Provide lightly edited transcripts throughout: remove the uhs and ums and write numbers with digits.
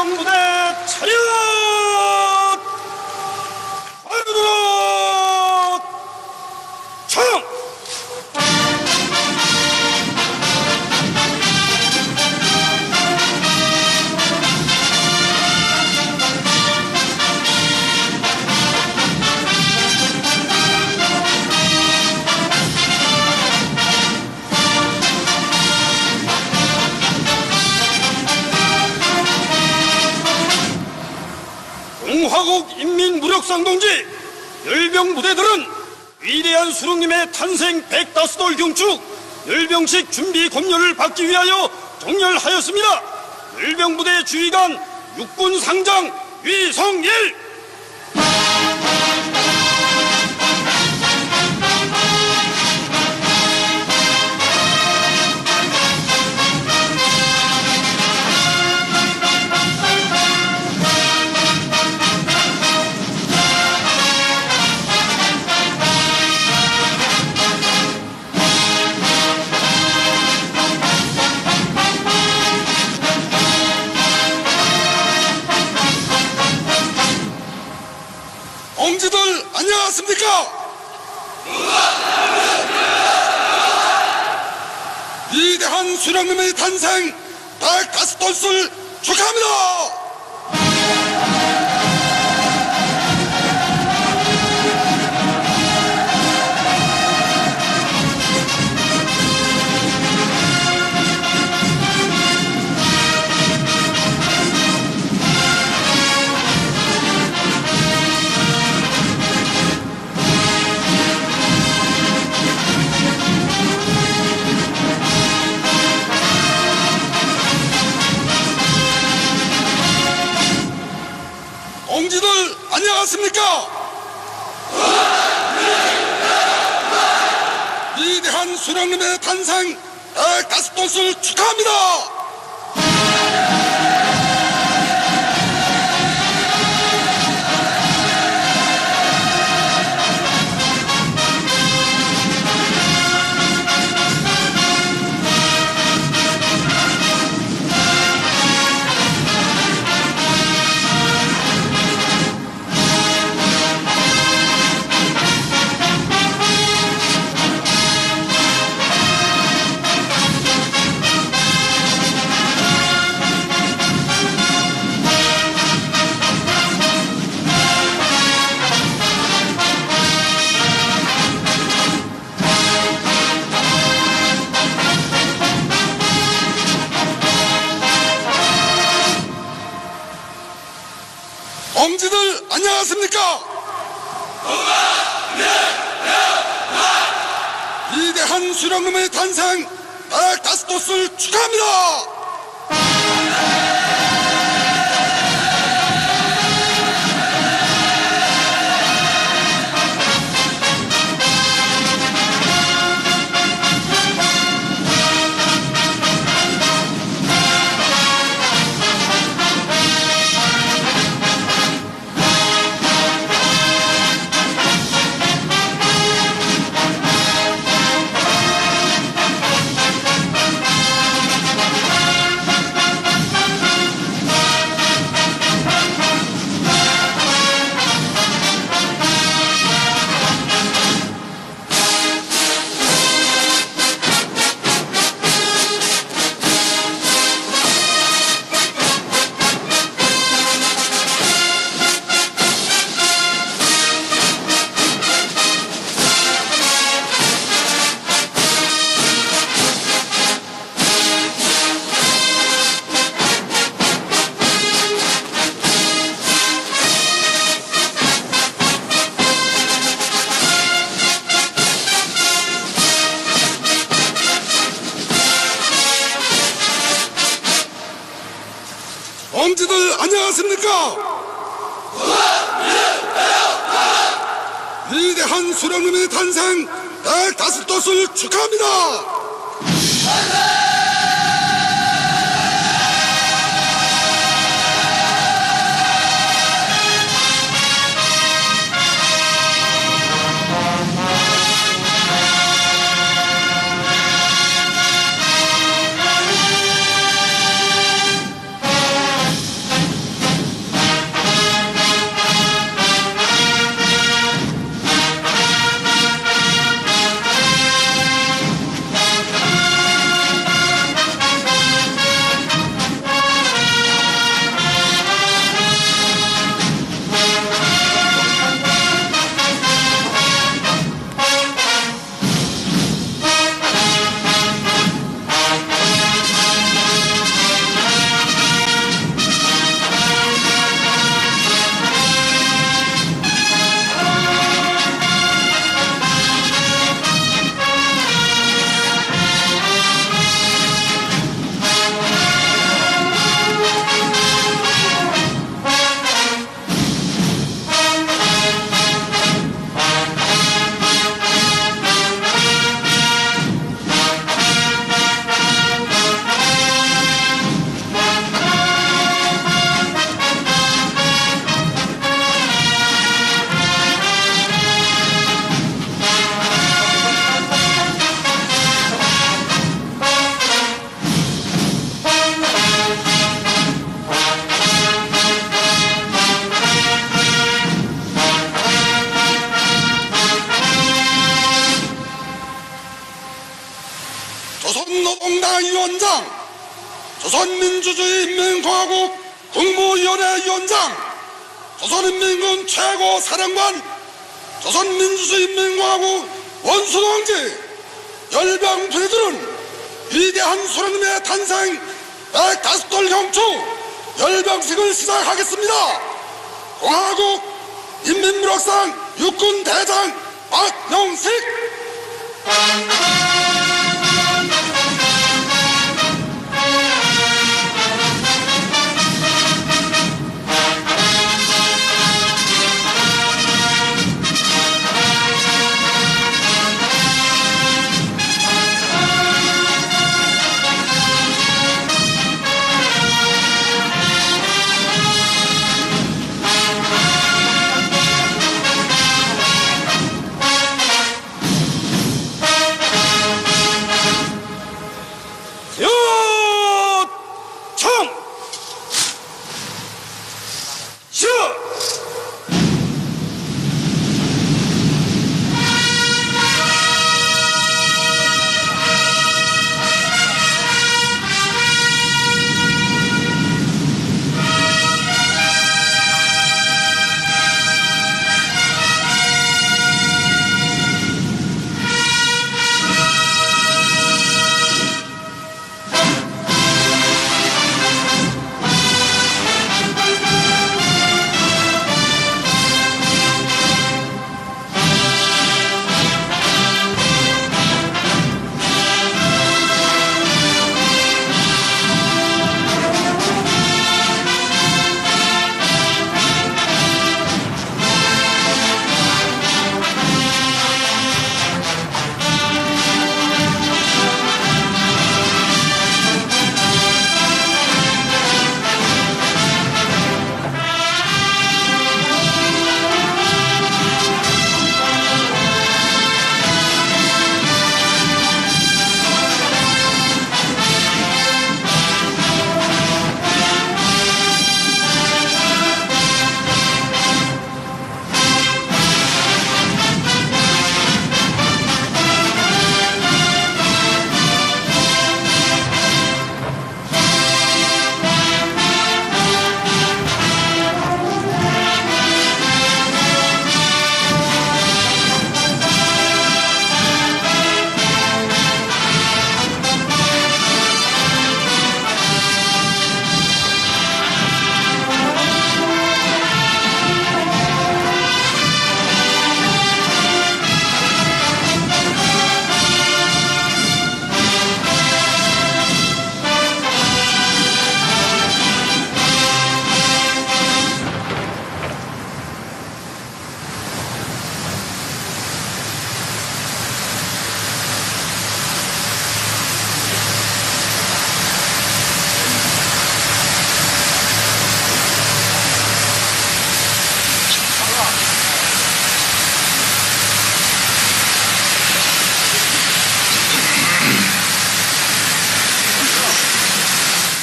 일병부대 차렷! 하늘으로 청! 공화국 인민무력상동지 열병부대들은 위대한 수령님의 탄생 105돌 경축 열병식 준비 검열을 받기 위하여 정렬하였습니다. 열병부대 주의관 육군상장 위성일. 동지들 안녕하십니까? 위대한 수령님의 탄생 105돌을 축하합니다. 동지들 안녕하십니까? 위대한 수령님의 탄생 105돌을 축하합니다. 동지들 안녕하십니까? 위대한 수령님의 탄생 105돌을 축하합니다. 동지들 안녕하십니까? 위대한 수령님의 탄생 105돌을 축하합니다. 조선민주주의인민공화국 국무위원회 위원장, 조선인민군 최고 사령관, 조선민주주의인민공화국 원수동지, 열병 부대들은 위대한 수령님의 탄생 105돌 경축 열병식을 시작하겠습니다. 공화국 인민무력상 육군대장 박명식.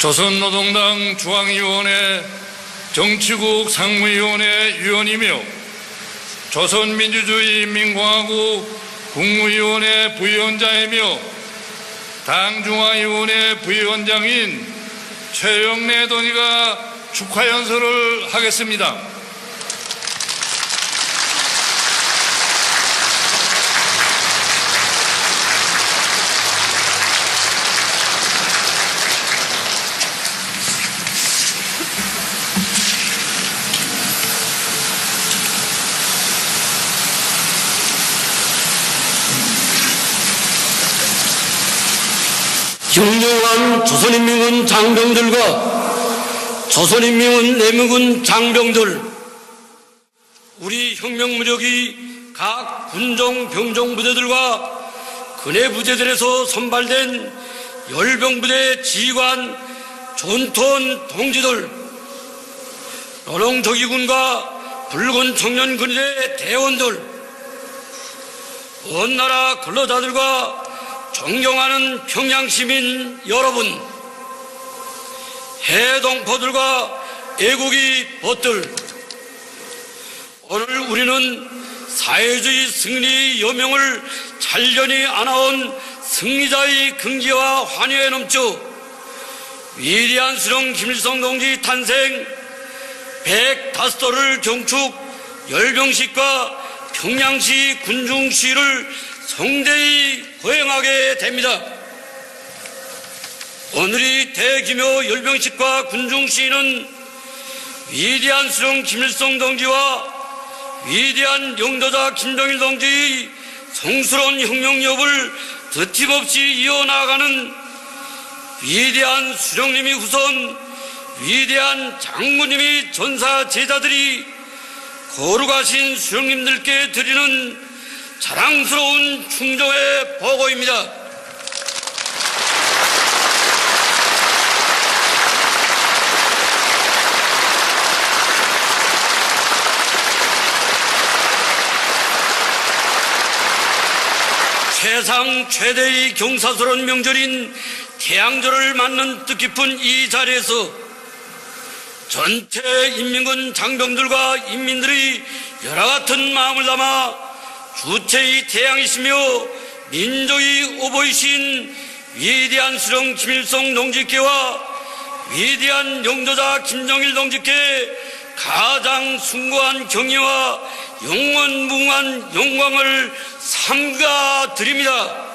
조선노동당 중앙위원회 정치국 상무위원회 위원이며 조선민주주의인민공화국 국무위원회 부위원장이며 당중앙위원회 부위원장인 최영래 동의가 축하 연설을 하겠습니다. 흉흉한 조선인민군 장병들과 조선인민군 내무군 장병들, 우리 혁명무력이 각 군종 병종 부대들과 근해 부대들에서 선발된 열병부대 지휘관 존턴 동지들, 노동조기군과 붉은 청년군의 대원들, 먼 나라 근로자들과 존경하는 평양시민 여러분, 해동포들과 애국의 벗들, 오늘 우리는 사회주의 승리의 여명을 잔련히 안아온 승리자의 긍지와 환희에 넘쳐 위대한 수령 김일성 동지 탄생 105돌을 경축 열병식과 평양시 군중시를 성대히 거행하게 됩니다. 오늘의 대규모 열병식과 군중시는 위대한 수령 김일성 동지와 위대한 영도자 김정일 동지의 성스러운 혁명력을 드팀없이 이어나가는 위대한 수령님이 후손 위대한 장군님이 전사 제자들이 거룩하신 수령님들께 드리는 자랑스러운 충정의 보고입니다. 세상 최대의 경사스러운 명절인 태양절을 맞는 뜻깊은 이 자리에서 전체 인민군 장병들과 인민들의 열화 같은 마음을 담아 주체의 태양이시며 민족의 오보이신 위대한 수령 김일성 동지께와 위대한 영도자 김정일 동지께 가장 숭고한 경의와 영원무궁한 영광을 삼가 드립니다.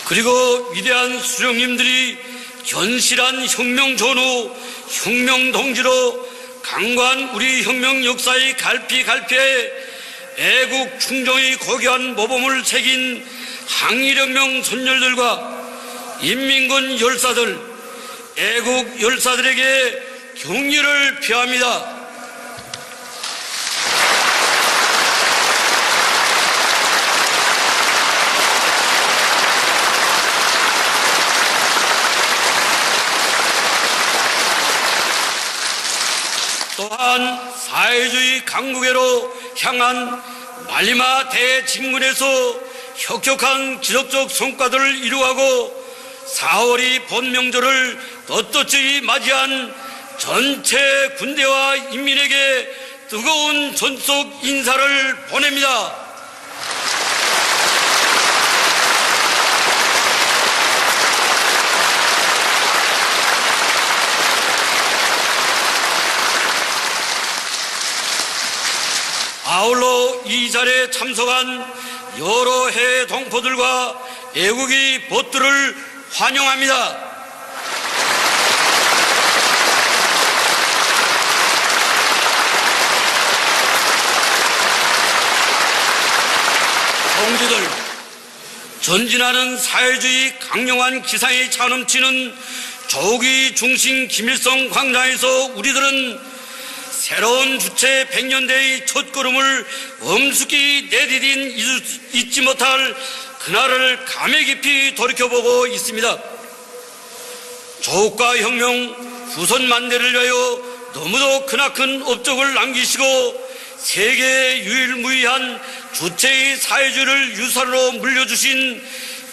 그리고 위대한 수령님들이 견실한 혁명 전후, 혁명 동지로 강고한 우리 혁명 역사의 갈피갈피에 애국 충정의 고귀한 모범을 새긴 항일혁명 선열들과 인민군 열사들, 애국 열사들에게 경의를 표합니다. 또한 사회주의 강국회로 향한 말리마 대진군에서 혁혁한 기적적 성과들을 이루고 4월이 본명절을 떳떳이 맞이한 전체 군대와 인민에게 뜨거운 전속 인사를 보냅니다. 아울러 이 자리에 참석한 여러 해외 동포들과 애국의 벗들을 환영합니다. 동지들, 전진하는 사회주의 강력한 기상이 차넘치는 조기 중심 김일성 광장에서 우리들은 새로운 주체 100년대의 첫걸음을 엄숙히 내디딘 잊지 못할 그날을 감회 깊이 돌이켜보고 있습니다. 조국과 혁명, 후손 만대를 위하여 너무도 크나큰 업적을 남기시고 세계 유일무이한 주체의 사회주의를 유산으로 물려주신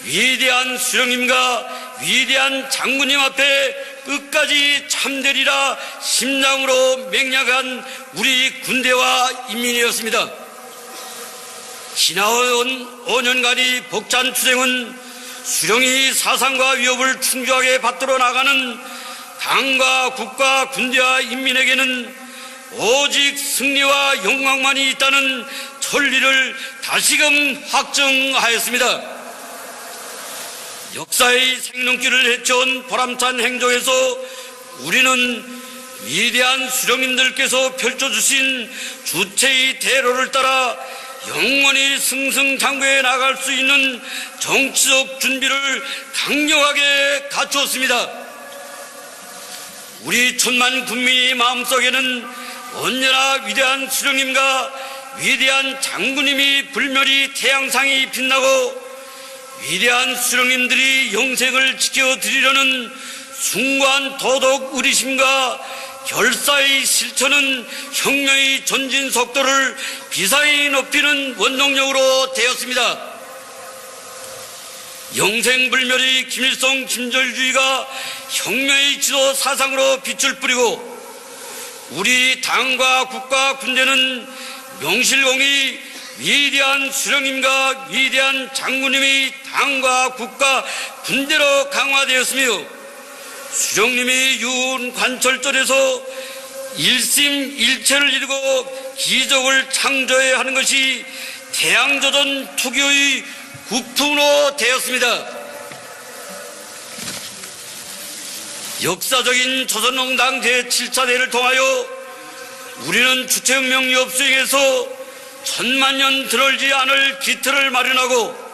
위대한 수령님과 위대한 장군님 앞에 끝까지 참되리라 심장으로 맹약한 우리 군대와 인민이었습니다. 지나온 5년간의 벅찬 투쟁은 수령이 사상과 위협을 충주하게 받들어 나가는 당과 국가, 군대와 인민에게는 오직 승리와 영광만이 있다는 천리를 다시금 확정하였습니다. 역사의 생명길을 헤쳐온 보람찬 행정에서 우리는 위대한 수령님들께서 펼쳐주신 주체의 대로를 따라 영원히 승승장구해 나갈 수 있는 정치적 준비를 강력하게 갖추었습니다. 우리 천만 국민의 마음속에는 언제나 위대한 수령님과 위대한 장군님이 불멸이 태양상이 빛나고 위대한 수령님들이 영생을 지켜드리려는 숭고한 도덕 의리심과 결사의 실천은 혁명의 전진 속도를 비사히 높이는 원동력으로 되었습니다. 영생불멸의 김일성 김절주의가 혁명의 지도 사상으로 빛을 뿌리고 우리 당과 국가 군대는 명실공히 위대한 수령님과 위대한 장군님이 당과 국가 군대로 강화되었으며 수령님이 유은 관철절에서 일심일체를 이루고 기적을 창조해야 하는 것이 태양조선 투기의 구품으로 되었습니다. 역사적인 조선농당 제7차 대회를 통하여 우리는 주체혁명 엽수행에서 천만년 들어오지 않을 기틀을 마련하고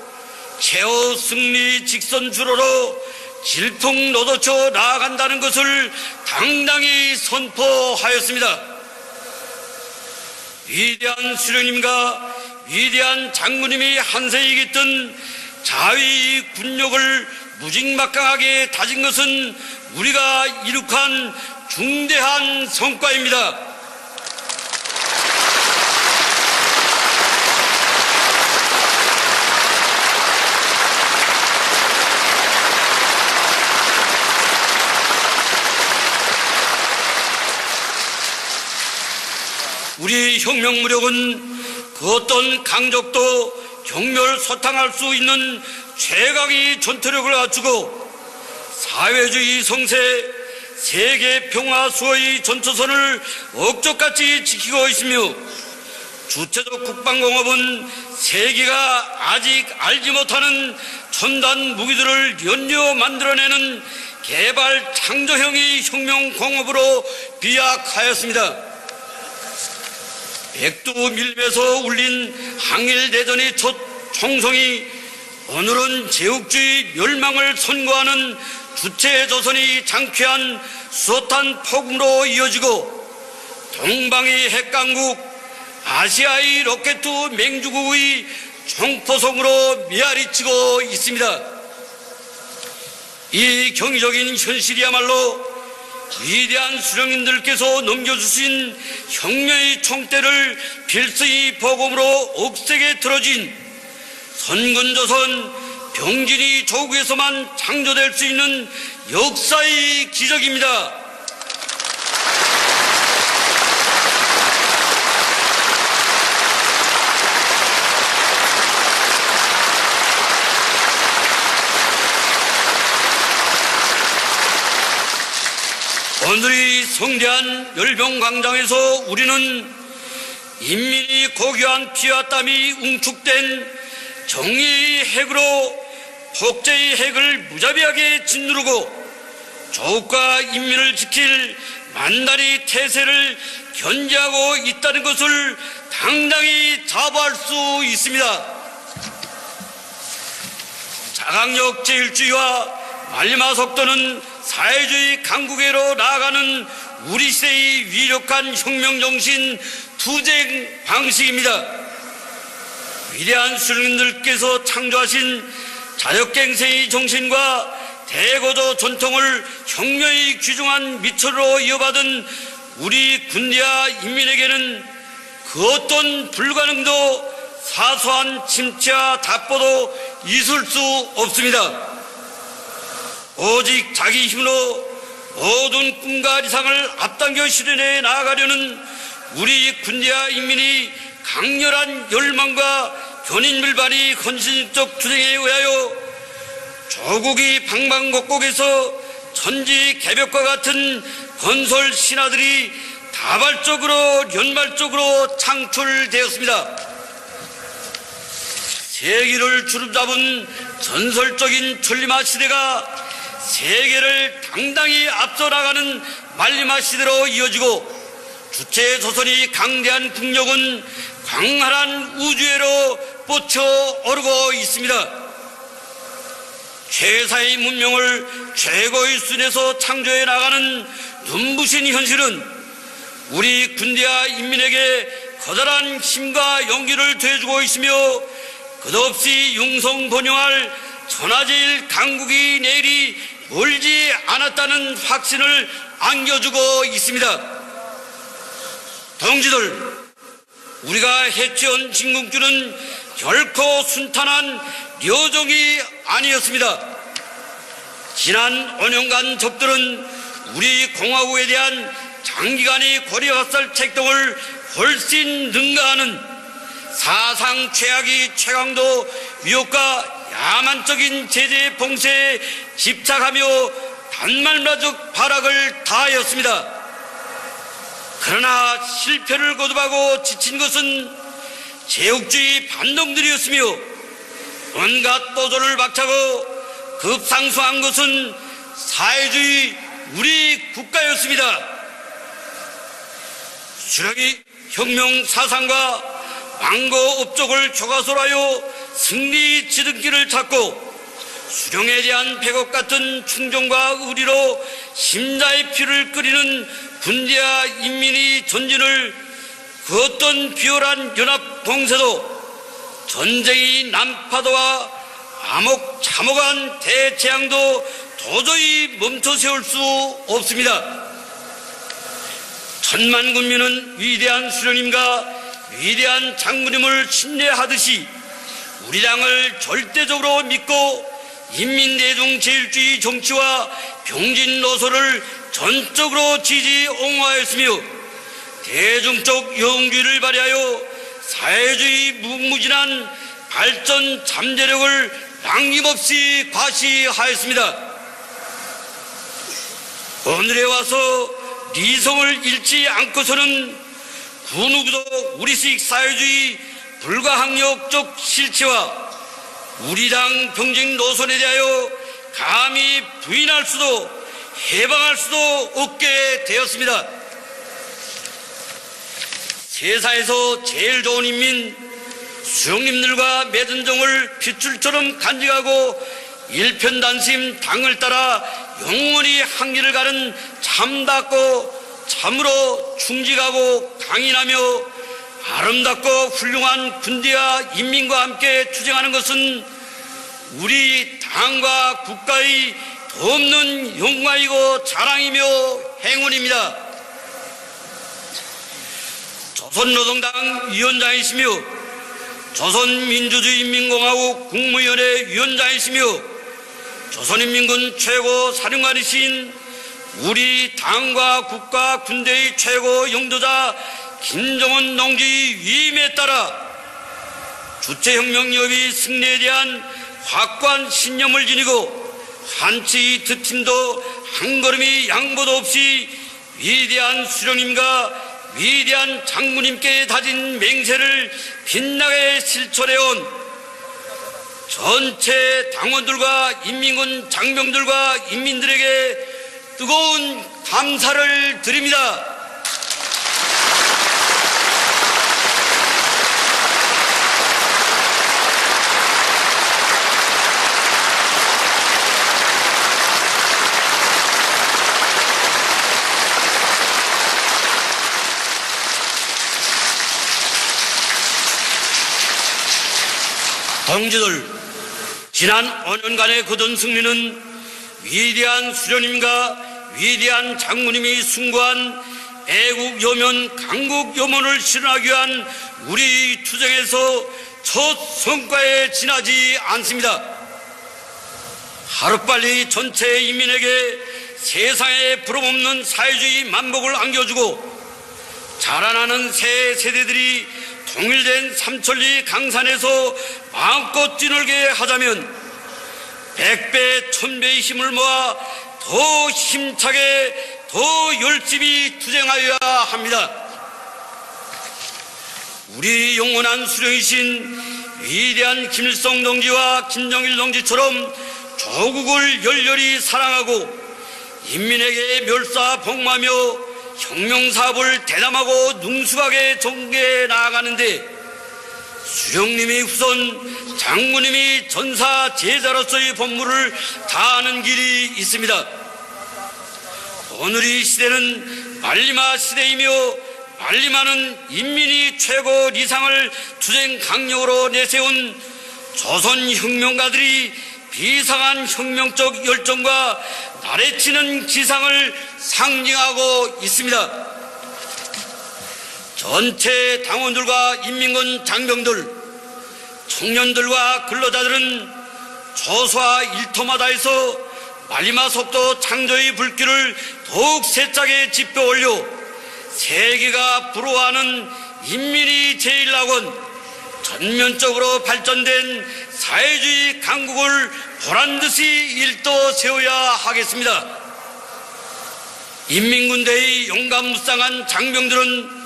최후 승리 직선 주로로 질풍노도쳐 나아간다는 것을 당당히 선포하였습니다. 위대한 수령님과 위대한 장군님이 한세에 깃든 자위 군욕을 무직막강하게 다진 것은 우리가 이룩한 중대한 성과입니다. 우리 혁명무력은 그 어떤 강적도 경멸소탕할 수 있는 최강의 전투력을 갖추고 사회주의 성세, 세계 평화 수호의 전초선을 억적같이 지키고 있으며 주체적 국방공업은 세계가 아직 알지 못하는 첨단 무기들을 연이어 만들어내는 개발 창조형의 혁명공업으로 비약하였습니다. 백두밀배에서 울린 항일대전의 첫 총성이 오늘은 제국주의 멸망을 선고하는 주체조선이 장쾌한 수소탄 폭음으로 이어지고 동방의 핵강국, 아시아의 로켓 맹주국의 총포성으로 메아리치고 있습니다. 이 경이적인 현실이야말로 위대한 수령님들께서 넘겨주신 혁명의 총대를 필수의 보검으로 억세게 들어진 선근조선 병진이 조국에서만 창조될 수 있는 역사의 기적입니다. 오늘의 성대한 열병광장에서 우리는 인민이 고귀한 피와 땀이 웅축된 정의의 핵으로 폭제의 핵을 무자비하게 짓누르고 조국과 인민을 지킬 만다리 태세를 견제하고 있다는 것을 당당히 자부할 수 있습니다. 자강력 제1주의와 말리마 속도는 사회주의 강국회로 나아가는 우리 시대의 위력한 혁명정신 투쟁 방식입니다. 위대한 수령님들께서 창조하신 자력갱생의 정신과 대고조 전통을 혁명의 귀중한 미천으로 이어받은 우리 군대와 인민에게는 그 어떤 불가능도 사소한 침체와 답보도 있을 수 없습니다. 오직 자기 힘으로 모든 꿈과 이상을 앞당겨 실현해 나아가려는 우리 군대와 인민이 강렬한 열망과 견인밀발이 헌신적 투쟁에 의하여 조국이 방방곡곡에서 천지개벽과 같은 건설 신화들이 다발적으로 연발적으로 창출되었습니다. 세계를 주름잡은 전설적인 천리마 시대가 세계를 당당히 앞서 나가는 말리마 시대로 이어지고 주체조선이 강대한 국력은 광활한 우주회로 뻗쳐 오르고 있습니다. 최사의 문명을 최고의 수준에서 창조해 나가는 눈부신 현실은 우리 군대와 인민에게 커다란 힘과 용기를 더해주고 있으며 끝없이 융성번영할 천하제일 강국이 내일이 멀지 않았다는 확신을 안겨주고 있습니다. 동지들, 우리가 해치운 진국주는 결코 순탄한 여정이 아니었습니다. 지난 5년간 적들은 우리 공화국에 대한 장기간의 고려학살 책동을 훨씬 능가하는 사상 최악의 최강도 위협과 야만적인 제재 봉쇄에 집착하며 단말마적 발악을 다하였습니다. 그러나 실패를 거듭하고 지친 것은 제국주의 반동들이었으며 온갖 도전을 박차고 급상승한 것은 사회주의 우리 국가였습니다. 수령이 혁명 사상과 왕고 업적을 교과서로 하여 승리 지름길을 찾고 수령에 대한 백업 같은 충정과 의리로 심자의 피를 끓이는 군대와 인민의 전진을 그 어떤 비열한 연합 공세도 전쟁의 난파도와 암흑 참혹한 대재앙도 도저히 멈춰 세울 수 없습니다. 천만 군민은 위대한 수령님과 위대한 장군님을 신뢰하듯이 우리 당을 절대적으로 믿고 인민대중제일주의 정치와 병진 노선을 전적으로 지지 옹호하였으며 대중적 영웅주의를 발휘하여 사회주의 무궁무진한 발전 잠재력을 양림없이 과시하였습니다. 오늘에 와서 리성을 잃지 않고서는 그 누구도 우리식 사회주의 불가항력적 실체와 우리 당 병진 노선에 대하여 감히 부인할 수도 해방할 수도 없게 되었습니다. 세상에서 제일 좋은 인민 수령님들과 맺은 정을 핏줄처럼 간직하고 일편단심 당을 따라 영원히 한길을 가는 참답고 참으로 충직하고 강인하며 아름답고 훌륭한 군대와 인민과 함께 투쟁하는 것은 우리 당과 국가의 없는 영광이고 자랑이며 행운입니다. 조선노동당 위원장이시며 조선민주주의인민공화국 국무위원회 위원장이시며 조선인민군 최고 사령관이신 우리 당과 국가 군대의 최고 영도자 김정은 동지 위임에 따라 주체혁명협의 승리에 대한 확고한 신념을 지니고 한치 득팀도 한 걸음의 양보도 없이 위대한 수령님과 위대한 장군님께 다진 맹세를 빛나게 실천해온 전체 당원들과 인민군 장병들과 인민들에게 뜨거운 감사를 드립니다. 동지들, 지난 5년간의 거둔 승리는 위대한 수령님과 위대한 장군님이 숭고한 애국 여면, 강국 여문을 실현하기 위한 우리 투쟁에서 첫 성과에 지나지 않습니다. 하루빨리 전체 인민에게 세상에 부름없는 사회주의 만복을 안겨주고 자라나는 새 세대들이 통일된 삼천리 강산에서 마음껏 뛰놀게 하자면 100배, 1000배의 힘을 모아 더 힘차게 더 열심히 투쟁하여야 합니다. 우리 영원한 수령이신 위대한 김일성 동지와 김정일 동지처럼 조국을 열렬히 사랑하고 인민에게 멸사복무하며 혁명사업을 대담하고 능숙하게 전개해 나아가는데 수령님이 후손, 장군님이 전사 제자로서의 법무를 다하는 길이 있습니다. 오늘의 시대는 말리마 시대이며 말리마는 인민이 최고 리상을 투쟁 강력으로 내세운 조선 혁명가들이 비상한 혁명적 열정과 나래치는 기상을 상징하고 있습니다. 전체 당원들과 인민군 장병들, 청년들과 근로자들은 조수와 일터마다에서 말리마 속도 창조의 불길을 더욱 세차게 지펴 올려 세계가 부러워하는 인민이 제일학원, 전면적으로 발전된 사회주의 강국을 보란듯이 일도 세워야 하겠습니다. 인민군대의 용감무쌍한 장병들은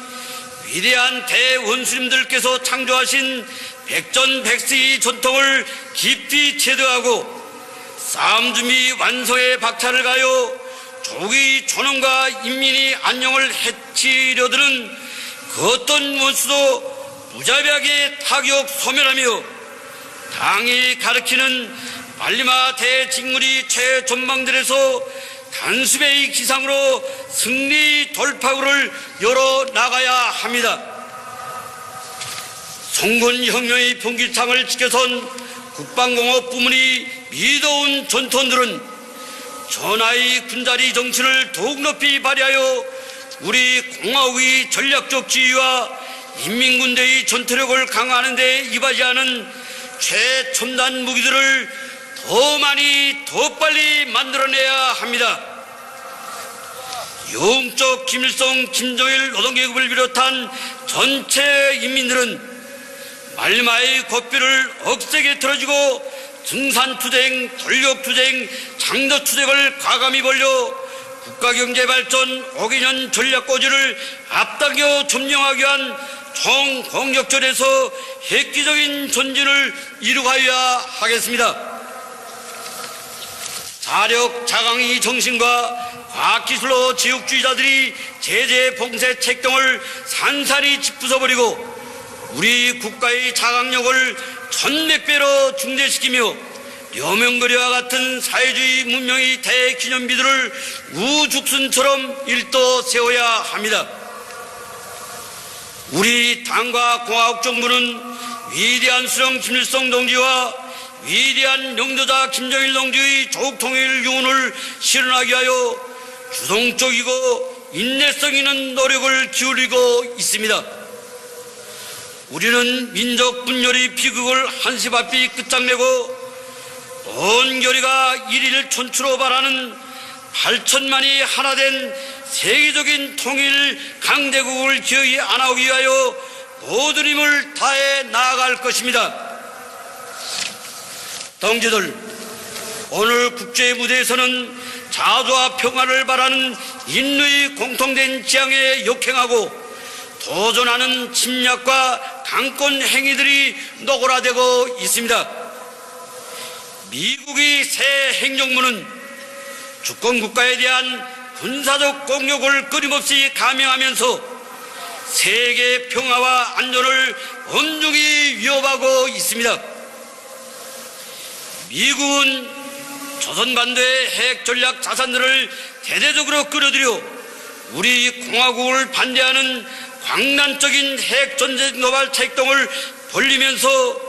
위대한 대원수님들께서 창조하신 백전백승의 전통을 깊이 체득하고 싸움 준비 완성의 박차를 가하여 조국의 존엄과 인민의 안녕을 해치려드는 그 어떤 원수도 무자비하게 타격 소멸하며 당이 가르치는 말리마 대직물이 최전방들에서 단숨의 기상으로 승리 돌파구를 열어나가야 합니다. 송건혁명의 분기창을 지켜선 국방공업 부문이 믿어온 전통들은 전하의 군자리 정신을 더욱 높이 발휘하여 우리 공화국의 전략적 지위와 인민군대의 전투력을 강화하는 데 이바지하는 최첨단 무기들을 더 많이 더 빨리 만들어내야 합니다. 영적 김일성, 김정일 노동계급을 비롯한 전체 인민들은 말리마의 고삐를 억세게 틀어주고 증산투쟁, 돌격투쟁, 장덕투쟁을 과감히 벌려 국가경제발전 5개년 전략고지를 앞당겨 점령하기 위한 총공격전에서 획기적인 전진을 이루어야 하겠습니다. 자력, 자강의 정신과 과학기술로 지역주의자들이 제재 봉쇄 책동을 산산히 짓부숴버리고 우리 국가의 자강력을 천몇 배로 증대시키며 여명거리와 같은 사회주의 문명의 대기념비들을 우죽순처럼 일도 세워야 합니다. 우리 당과 공화국 정부는 위대한 수령 김일성 동지와 위대한 영도자 김정일 동지의 조국 통일 유언을 실현하기 위하여 주동적이고 인내성 있는 노력을 기울이고 있습니다. 우리는 민족 분열의 비극을 한시바삐 끝장내고 온 교리가 일일 촌추로 바라는 8천만이 하나 된 세계적인 통일 강대국을 기어이 안아오기 위하여 모든 힘을 다해 나아갈 것입니다. 동지들, 오늘 국제 무대에서는 자주와 평화를 바라는 인류의 공통된 지향에 역행하고 도전하는 침략과 강권 행위들이 노골화되고 있습니다. 미국의 새 행정부는 주권국가에 대한 군사적 공격을 끊임없이 감행하면서 세계 평화와 안전을 엄중히 위협하고 있습니다. 미국은 조선반도의 핵 전략 자산들을 대대적으로 끌어들여 우리 공화국을 반대하는 광란적인 핵 전쟁 도발 책동을 벌리면서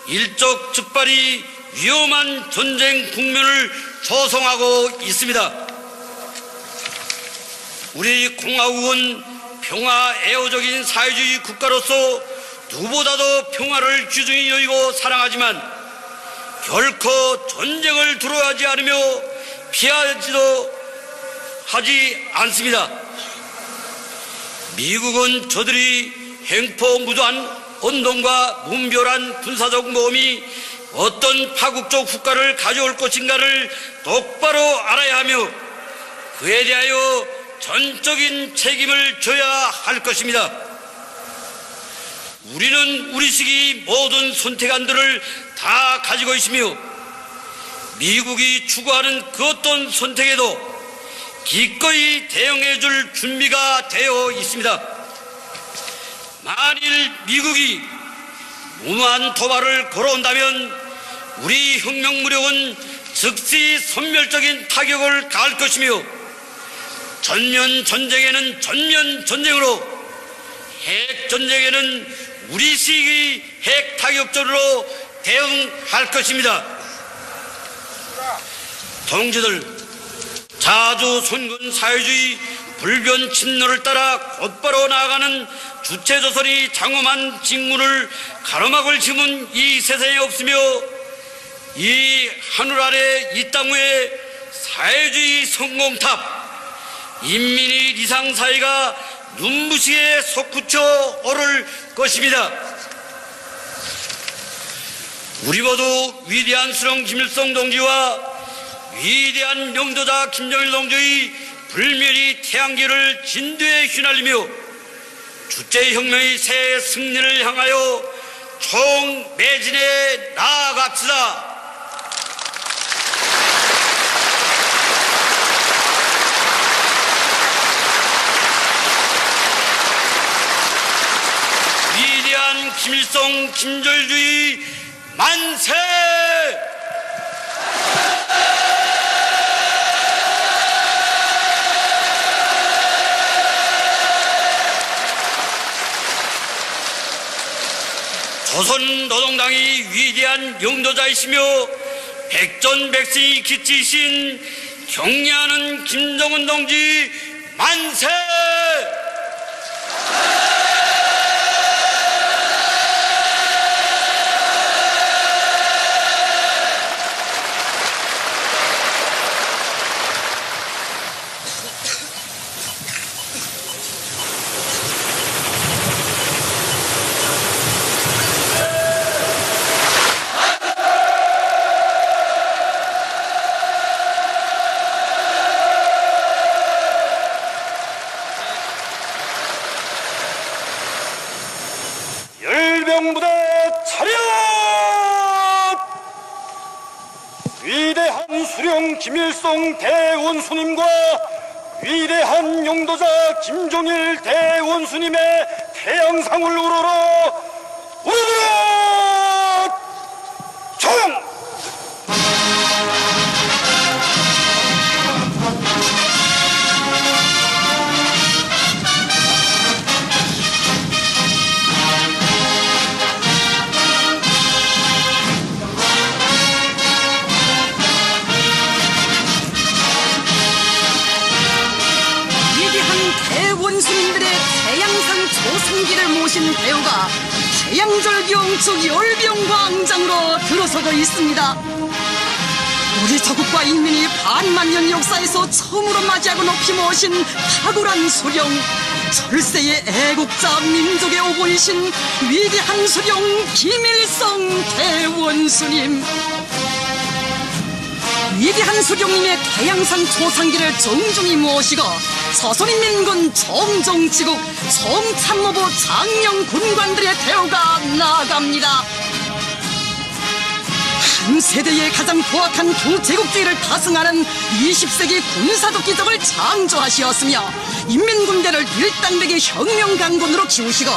일적 즉발이 위험한 전쟁 국면을 조성하고 있습니다. 우리 공화국은 평화 애호적인 사회주의 국가로서 누구보다도 평화를 귀중히 여기고 사랑하지만 결코 전쟁을 두려워하지 않으며 피하지도 하지 않습니다. 미국은 저들이 횡포무도한 언동과 문별한 군사적 모험이 어떤 파국적 후과를 가져올 것인가를 똑바로 알아야 하며 그에 대하여 전적인 책임을 져야 할 것입니다. 우리는 우리식의 모든 선택안들을 다 가지고 있으며 미국이 추구하는 그 어떤 선택에도 기꺼이 대응해 줄 준비가 되어 있습니다. 만일 미국이 무모한 도발을 걸어온다면 우리 혁명무력은 즉시 선멸적인 타격을 가할 것이며 전면 전쟁에는 전면 전쟁으로 핵 전쟁에는 우리식의 핵 타격전으로 대응할 것입니다. 동지들, 자주 손군 사회주의 불변 침노를 따라 곧바로 나아가는 주체조선이 장엄한 직문을 가로막을 힘은 이 세상에 없으며 이 하늘 아래 이 땅 위에 사회주의 성공탑 인민의 리상사회가 눈부시게 솟구쳐 오를 것입니다. 우리 모두 위대한 수령 김일성 동지와 위대한 영도자 김정일 동지의 불멸의 태양계를 진도에 휘날리며 주체혁명의 새 승리를 향하여 총매진에 나아갑시다. 위대한 김일성 김정일주의 만세! 조선노동당이 위대한 영도자이시며 백전백승의 기치이신 경례하는 김정은 동지 만세! 열병부대 차렷! 위대한 수령 김일성 대원수님과 위대한 용도자 김종일 대원수님의 태양상을 우러러 우러러 총! 원수님들의 태양상 조상기를 모신 배우가 태양절경 열병광장으로 들어서고 있습니다. 우리 조국과 인민이 반만년 역사에서 처음으로 맞이하고 높이 모신 탁월한 수령, 철새의 애국자 민족의 오보이신 위대한 수령 김일성 대원수님. 위대한 수령님의 태양상 조상기를 정중히 모시고 서선인민군 정정지국 성참모부 장령 군관들의 대우가 나아갑니다. 한 세대의 가장 포악한 교제국주의를 타승하는 20세기 군사적 기적을 창조하시었으며 인민군대를 일당백의 혁명강군으로 키우시고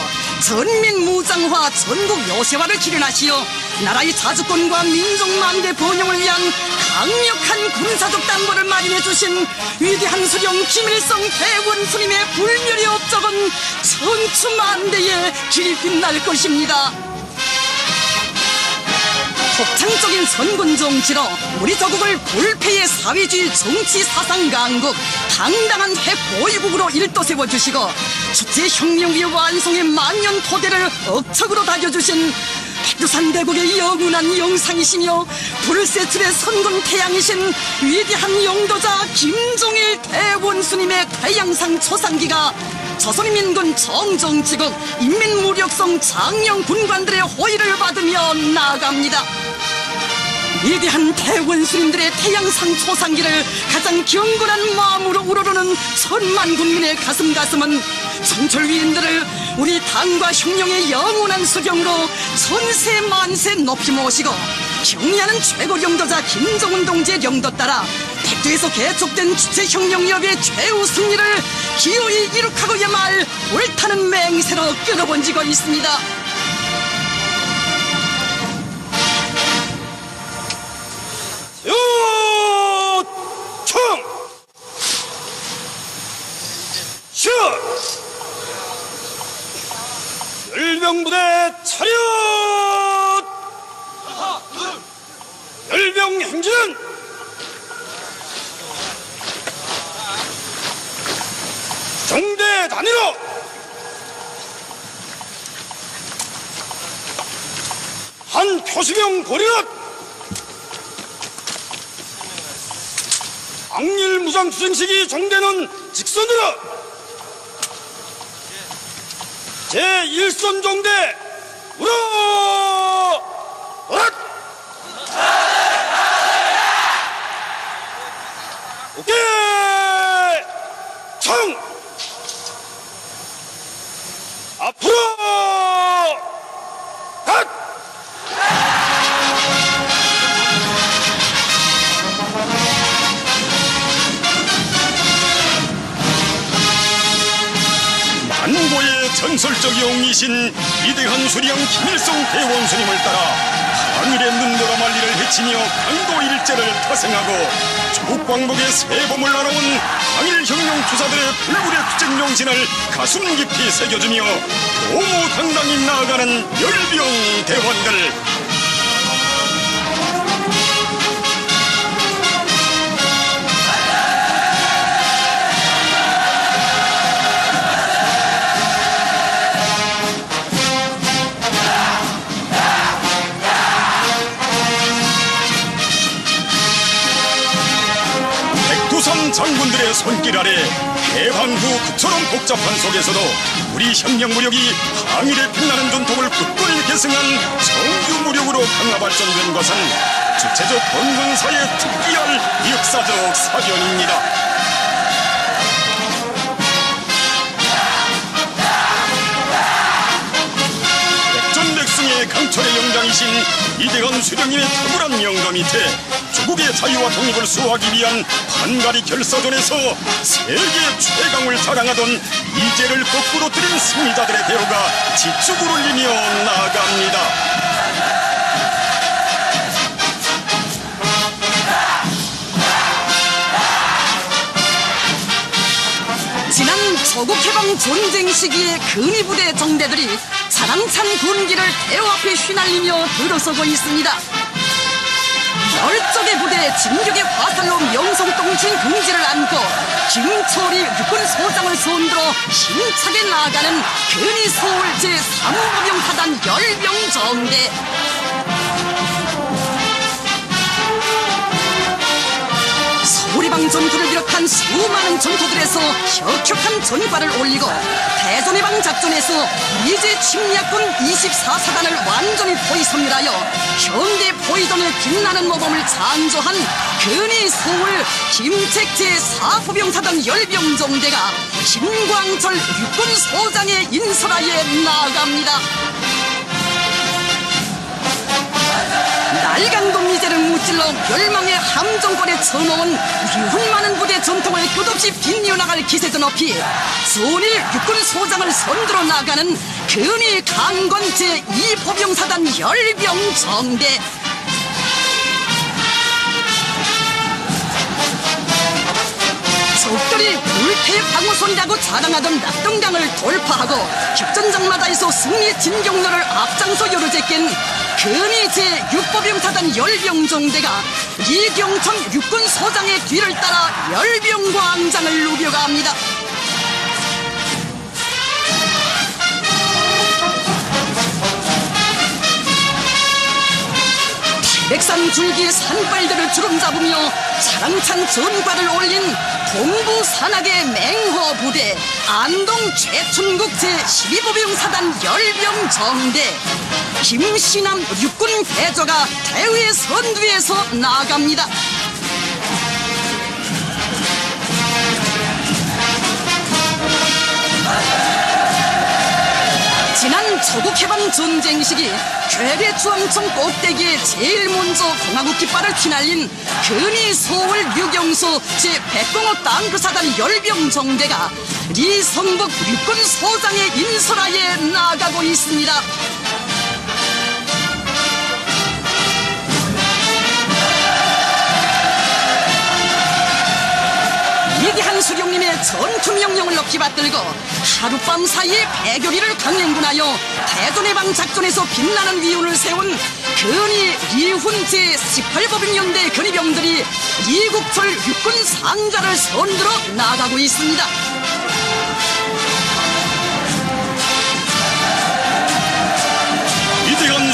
전민무장화 전국 요새화를 기련하시어 나라의 자주권과 민족만대 번영을 위한 강력한 군사적 담보를 마련해 주신 위대한 수령 김일성 대원수님의 불멸의 업적은 천추만대에 길이 빛날 것입니다. 독창적인 선군 정치로 우리 조국을 불패의 사회주의 정치 사상 강국, 당당한 핵 보유국으로 일떠세워 주시고 주체혁명의 완성의 만년 토대를 억척으로 다져주신 백두산 대국의 영원한 영상이시며 불세출의 선군 태양이신 위대한 영도자 김종일 대원수님의 태양상 초상기가 조선인민군 정정지국 인민무력성 장령 군관들의 호의를 받으며 나아갑니다. 위대한 대원수님들의 태양상 초상기를 가장 경건한 마음으로 우러르는 천만 국민의 가슴은 천철위인들을 우리 당과 혁명의 영원한 수경으로 천세 만세 높이 모시고 경리하는 최고 영도자 김정은 동지의 영도 따라 백두에서 개척된 주체혁명협의 최후 승리를 기어이 이룩하고야말 옳다는 맹세로 끊어번지고 있습니다. 요청! 슛! 열병부대 차렷! 열병 행진! 부대 단위로 한 표시명 고리넛 악릴 무장 수행식이 종되는 직선으로 제1선 종대 우러 오랏 오케이 청 앞으로 갓 만고의 전설적 영웅이신 위대한 수령 김일성 대원수님을 따라 항일의 눈보라 만리를 헤치며 강도 일제를 타승하고 조국 광복의 세범을 날아온 항일혁명 투사들의 불굴의 투쟁 용신을 가슴 깊이 새겨주며 도무당당히 나아가는 열병 대원들. 장군들의 손길 아래 해방 후 그처럼 복잡한 속에서도 우리 혁명무력이 항일의 빛나는 전통을 굳건히 계승한 정규무력으로 강화 발전된 것은 주체적 건군사의 특이한 역사적 사견입니다. 백전백승의 강철의 영장이신 이대헌 수령님의 탁월한 명도 밑에 조국의 자유와 독립을 수호하기 위한 반가리 결사전에서 세계 최강을 자랑하던 이제를 거꾸로 뜨린 승리자들의 대우가 지축을 울리며 나아갑니다. 지난 조국해방 전쟁 시기의 근위부대 정대들이 자랑찬 군기를 대호 앞에 휘날리며 들어서고 있습니다. 열적의 부대 진격의 화살로 명성똥친 긍지를 안고 김초리 육군소장을 손들어 힘차게 나아가는 근위서울 제3부병사단 열병정대. 서울해방 전투를 비롯한 수많은 전투들에서 혁혁한 전과를 올리고 대전해방 작전에서 미제 침략군 24사단을 완전히 포위섬멸하여 현대 포위전의 빛나는 모범을 창조한 근위 서울 김책 제4부병사단 열병정대가 김광철 육군소장의 인설하에 나아갑니다. 날강도 미제를 무찔러 멸망의 함정권에 쳐놓은 유훈 많은 부대 전통을 끝없이 빛이어나갈 기세도 높이 손일 육군소장을 선두로 나가는 근위 강건 제2포병사단 열병정대. 적들이 불패 방어선이라고 자랑하던 낙동강을 돌파하고 격전장마다에서 승리 진격로를 앞장서 요르제낀 근위 제6포병사단 열병정대가 이경천 육군소장의 뒤를 따라 열병광장을 누벼갑니다. 백산 줄기의 산발들을 주름잡으며 자랑찬 전과를 올린 동부 산악의 맹호 부대 안동 최춘국 제12보병사단 열병정대 김신남 육군 대저가 대회 선두에서 나아갑니다. 지난 조국해방 전쟁 시기 괴뢰주황청 꼭대기에 제일 먼저 공화국 깃발을 휘날린 근위 서울 유경수 제105 땅크사단 열병정대가 리성복 육군소장의 인설하에 나아가고 있습니다. 위대한 수령님의 전투명령을 높이 받들고 하룻밤 사이에 배교리를 강행군하여 대전해방 작전에서 빛나는 위운을 세운 근위 리훈 제18법인연대 근위병들이 이국철 육군 상자를 선두로 나아가고 있습니다.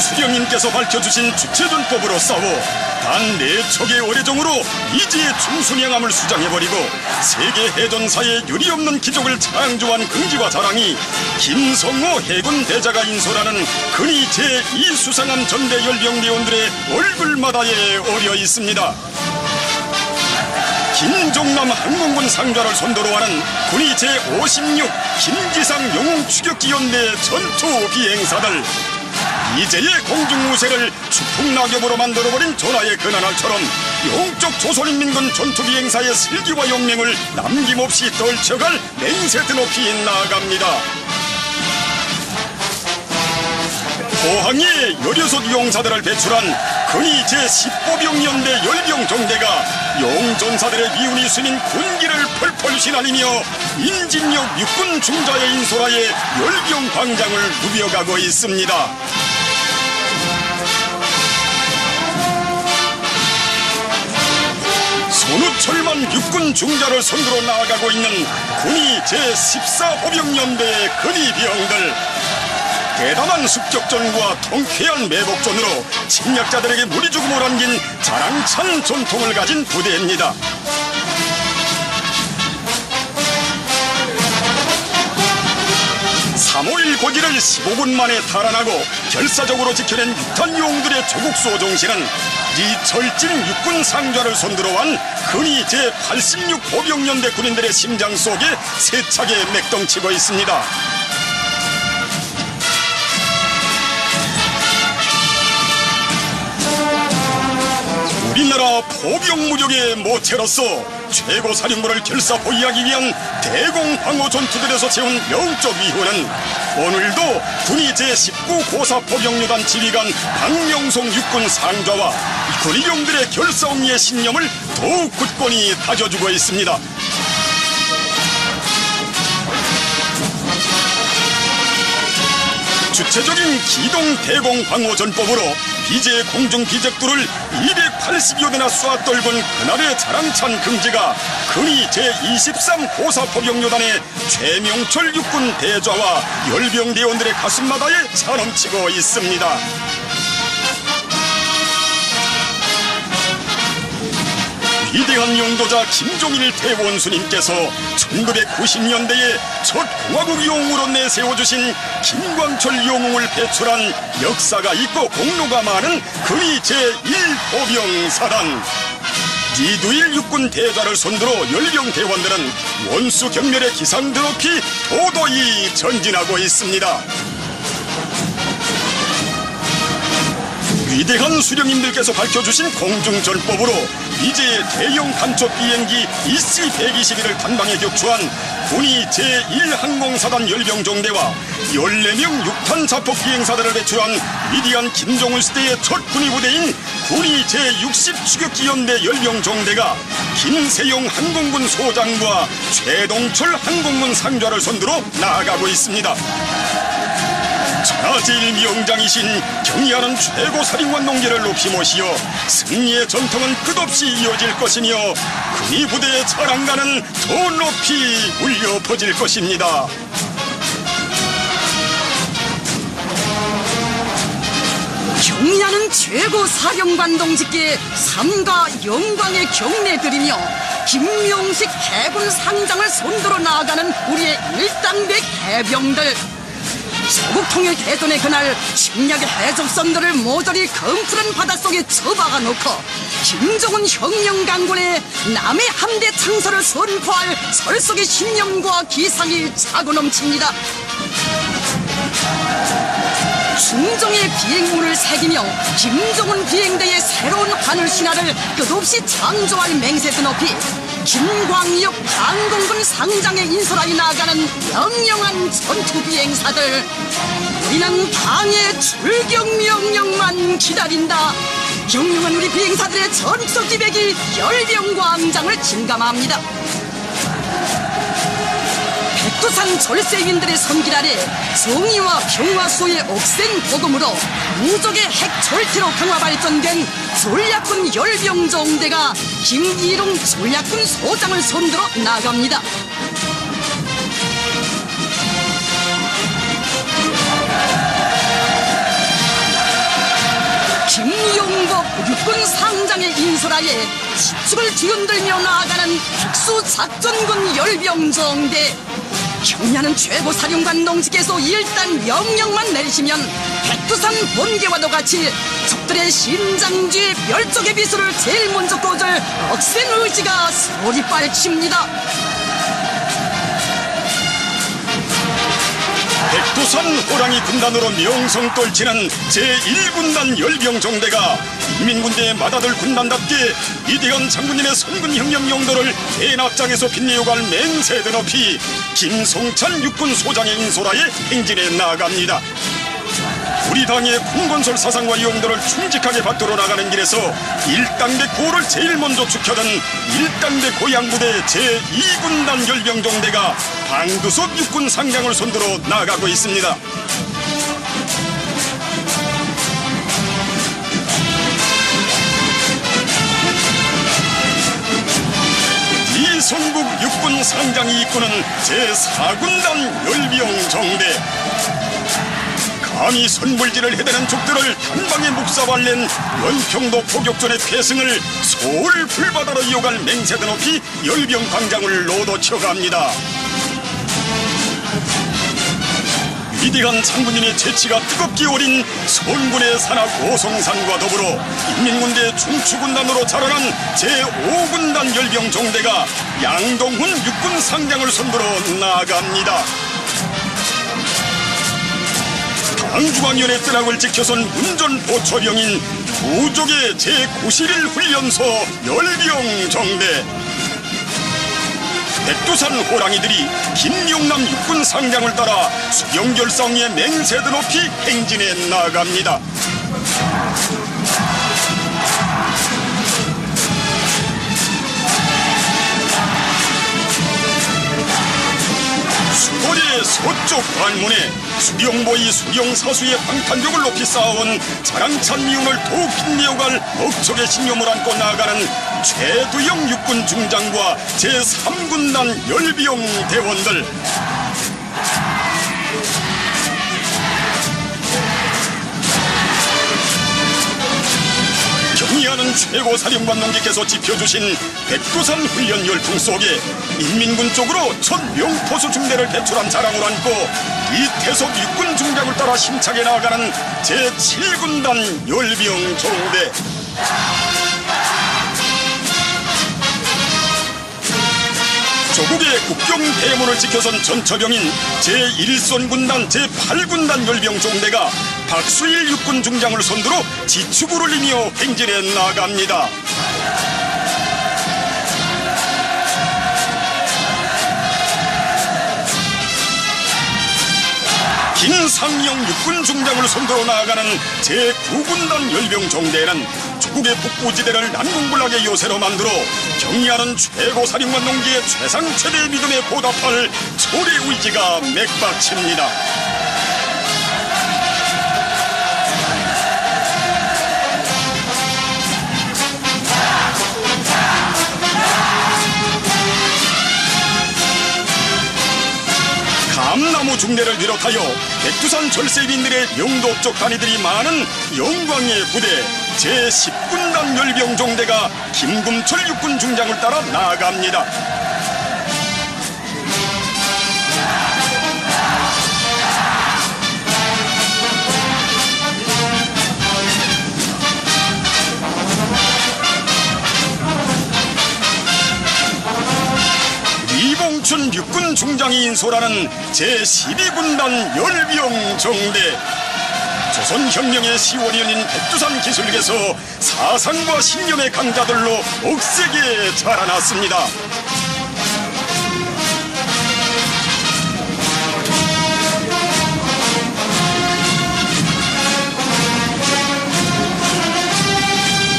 위대한 수령님께서 밝혀주신 주체전법으로 싸워 단 4척의 어뢰정으로 이지의 중순양함을 수장해버리고 세계 해전사에 유리없는 기적을 창조한 긍지와 자랑이 김성호 해군 대자가 인솔하는 근위 제2수상함 전대 열병대원들의 얼굴마다에 어려 있습니다. 김종남 항공군 상좌를 선도로 하는 군위 제56 김지상 영웅 추격기 연대 전투 비행사들. 이제의 공중무쇠를 추풍낙엽으로 만들어버린 전하의 근한알처럼 영적 조선인민군 전투비행사의 슬기와 용맹을 남김없이 떨쳐갈 맹세트 높이 나아갑니다. 포항에 16 용사들을 배출한 근위 제15병연대 열병정대가 용전사들의 미운이 스민 군기를 펄펄 휘날리며 인진역 육군 중자의 인솔하에 열병광장을 누벼가고 있습니다. 손우철만 육군 중자를 선두로 나아가고 있는 군위 제14호병연대 근위병들. 대담한 습격전과 통쾌한 매복전으로 침략자들에게 무리죽음을 안긴 자랑찬 전통을 가진 부대입니다. (3.5.1) 고지를 15분 만에 탈환하고 결사적으로 지켜낸 육탄 용들의 조국수 정신은 이철진 육군 상좌를 선두로 한 근위 제86 보병연대 군인들의 심장 속에 세차게 맥동치고 있습니다. 우리나라 포병무력의 모체로서 최고 사령부를 결사보위하기 위한 대공방어 전투들에서 채운 영적 위훈은 오늘도 군위 제19 고사포병旅단 지휘관 박명송 육군 상좌와 군의병들의 결사옹리의 신념을 더욱 굳건히 다져주고 있습니다. 주체적인 기동 대공 방어 전법으로 비제 공중 비적들을 280여 대나 쏘아 떨군 그날의 자랑찬 긍지가 근위 제23 고사포병旅단의 최명철 육군 대좌와 열병대원들의 가슴마다에 차넘치고 있습니다. 위대한 용도자 김종일 대원수님께서 1990년대에 첫 공화국 영웅으로 내세워주신 김광철 영웅을 배출한 역사가 있고 공로가 많은 근위 제1보병사단. 이두일 육군 대좌를 선두로 열병대원들은 원수 경멸의 기상들 높이 도도히 전진하고 있습니다. 위대한 수령님들께서 밝혀주신 공중전법으로 이제 대형 간첩 비행기 EC-121을 단방에 격추한 군위 제1항공사단 열병정대와 14명 육탄 자폭 비행사들을 배출한 위대한 김정은 시대의 첫 군위부대인 군위 제60 추격기연대 열병정대가 김세용 항공군 소장과 최동철 항공군 상좌를 선두로 나아가고 있습니다. 천하제일명장이신 경의하는 최고 사령관 농계를 높이 모시어 승리의 전통은 끝없이 이어질 것이며 군위 부대의 자랑가는 더 높이 울려 퍼질 것입니다. 경의하는 최고 사령관 동지께 삼가 영광의 경례드리며 김명식 해군 상장을 선두로 나아가는 우리의 일당백 해병들. 조국통일 대전의 그날 침략의 해적선들을 모조리 검푸른 바닷속에 처박아 놓고 김정은 혁명 강군의 남해 함대 창설을 선포할 설속의 신념과 기상이 차고 넘칩니다. 중정의 비행문을 새기며 김정은 비행대의 새로운 하늘 신화를 끝없이 창조할 맹세드 높이 김광역 항공군 상장에 인솔하여 나가는 영영한 전투 비행사들. 우리는 당의 출격 명령만 기다린다. 영영한 우리 비행사들의 전투 기백이 열병광장을 진감합니다. 백두산 절세인들의 섬길 아래 정의와 평화소의 억센 복음으로 무적의 핵 절대로 강화 발전된 전략군 열병정대가 김일웅 전략군 소장을 선두로 나갑니다. 김용복 육군 상장의 인솔하에 지축을 뒤흔들며 나아가는 특수작전군 열병정대. 경리하는 최고사령관 농직께서 일단 명령만 내리시면 백두산 번개와도 같이 적들의 심장쥐 멸종의 비수를 제일 먼저 꺼줄 억센 의지가 소리빨칩니다. 백두산 호랑이 군단으로 명성 떨치는 제1군단 열병정대가 인민군대의 맏아들 군단답게 이대현 장군님의 선군혁명 용도를 대납장에서 빛내어갈 맹세드 높이 김송찬 육군 소장의 인솔하에 행진해 나갑니다. 우리 당의 군건설 사상과 용도를 충직하게 받들어 나가는 길에서 일당대 고를 제일 먼저 지켜던 일당대 고양부대 제2군단 열병정대가 방두석 육군 상장을 손들어 나가고 있습니다. 이성국 육군 상장이 이끄는 제4군단 열병정대. 감히 선불지를 해대는 적들을 단방에 묵사발낸 연평도 포격전의 패승을 서울 불바다로 이어갈 맹세드 높이 열병광장을 로도쳐갑니다. 위대한 장군님의 재치가 뜨겁게 오린 선군의 산악 오송산과 더불어 인민군대 중추군단으로 자라난 제5군단 열병정대가 양동훈 육군 상장을 손들어 나아갑니다. 당중앙위원회 뜨락을 지켜선 운전보초병인 부족의 제91 훈련소 열병정대. 백두산 호랑이들이 김용남 육군 상장을 따라 수영결성의 맹세드 높이 행진해 나갑니다. 수도의 서쪽 관문에 수령보이 수령사수의 방탄력을 높이 쌓아온 자랑찬 미운을 더욱 빛내어갈 억척의 신념을 안고 나아가는 최두영 육군 중장과 제3군단 열병 대원들. 경의하는 최고사령관 농객께서 지펴주신 백두산 훈련 열풍 속에 인민군 쪽으로 첫 명포수 중대를 배출한 자랑을 안고 이태석 육군 중장을 따라 힘차게 나아가는 제7군단 열병정대. 조국의 국경 대문을 지켜선 전처병인 제1선군단 제8군단 열병정대가 박수일 육군 중장을 손들어 지축을 올리며 행진해 나갑니다. 김상영 육군 중장을 손들어 나아가는 제9군단 열병정대에는 조국의 북부지대를 난공불락의 요새로 만들어 경의하는 최고사령관 농기의 최상 최대의 믿음에 보답할 철의 의지가 맥박칩니다. 감나무 중대를 비롯하여 백두산 절세민들의 영도업적 단위들이 많은 영광의 부대 제10군단 열병정대가 김금철 육군 중장을 따라 나아갑니다. 이봉춘 육군 중장이 인솔하는 제12군단 열병정대. 조선혁명의 시원이인 백두산 기술에서 사상과 신념의 강자들로 억세게 자라났습니다.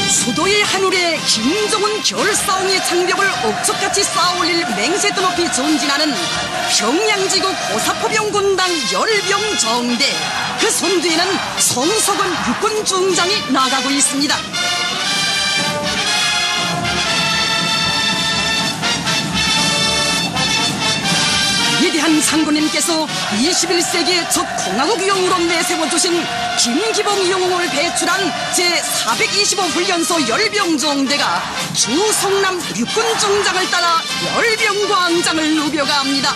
수도의 하늘에 김정은 결사옹의 장벽을 억척같이 쌓아올릴 맹세드 높이 전진하는 평양지구 고사포병군단 열병정대. 그 선두에는 성석은 육군 중장이 나가고 있습니다. 위대한 장군님께서 21세기의 첫 공화국용으로 내세워주신 김기봉 영웅을 배출한 제425 훈련소 열병종대가 주성남 육군중장을 따라 열병광장을 누벼갑니다.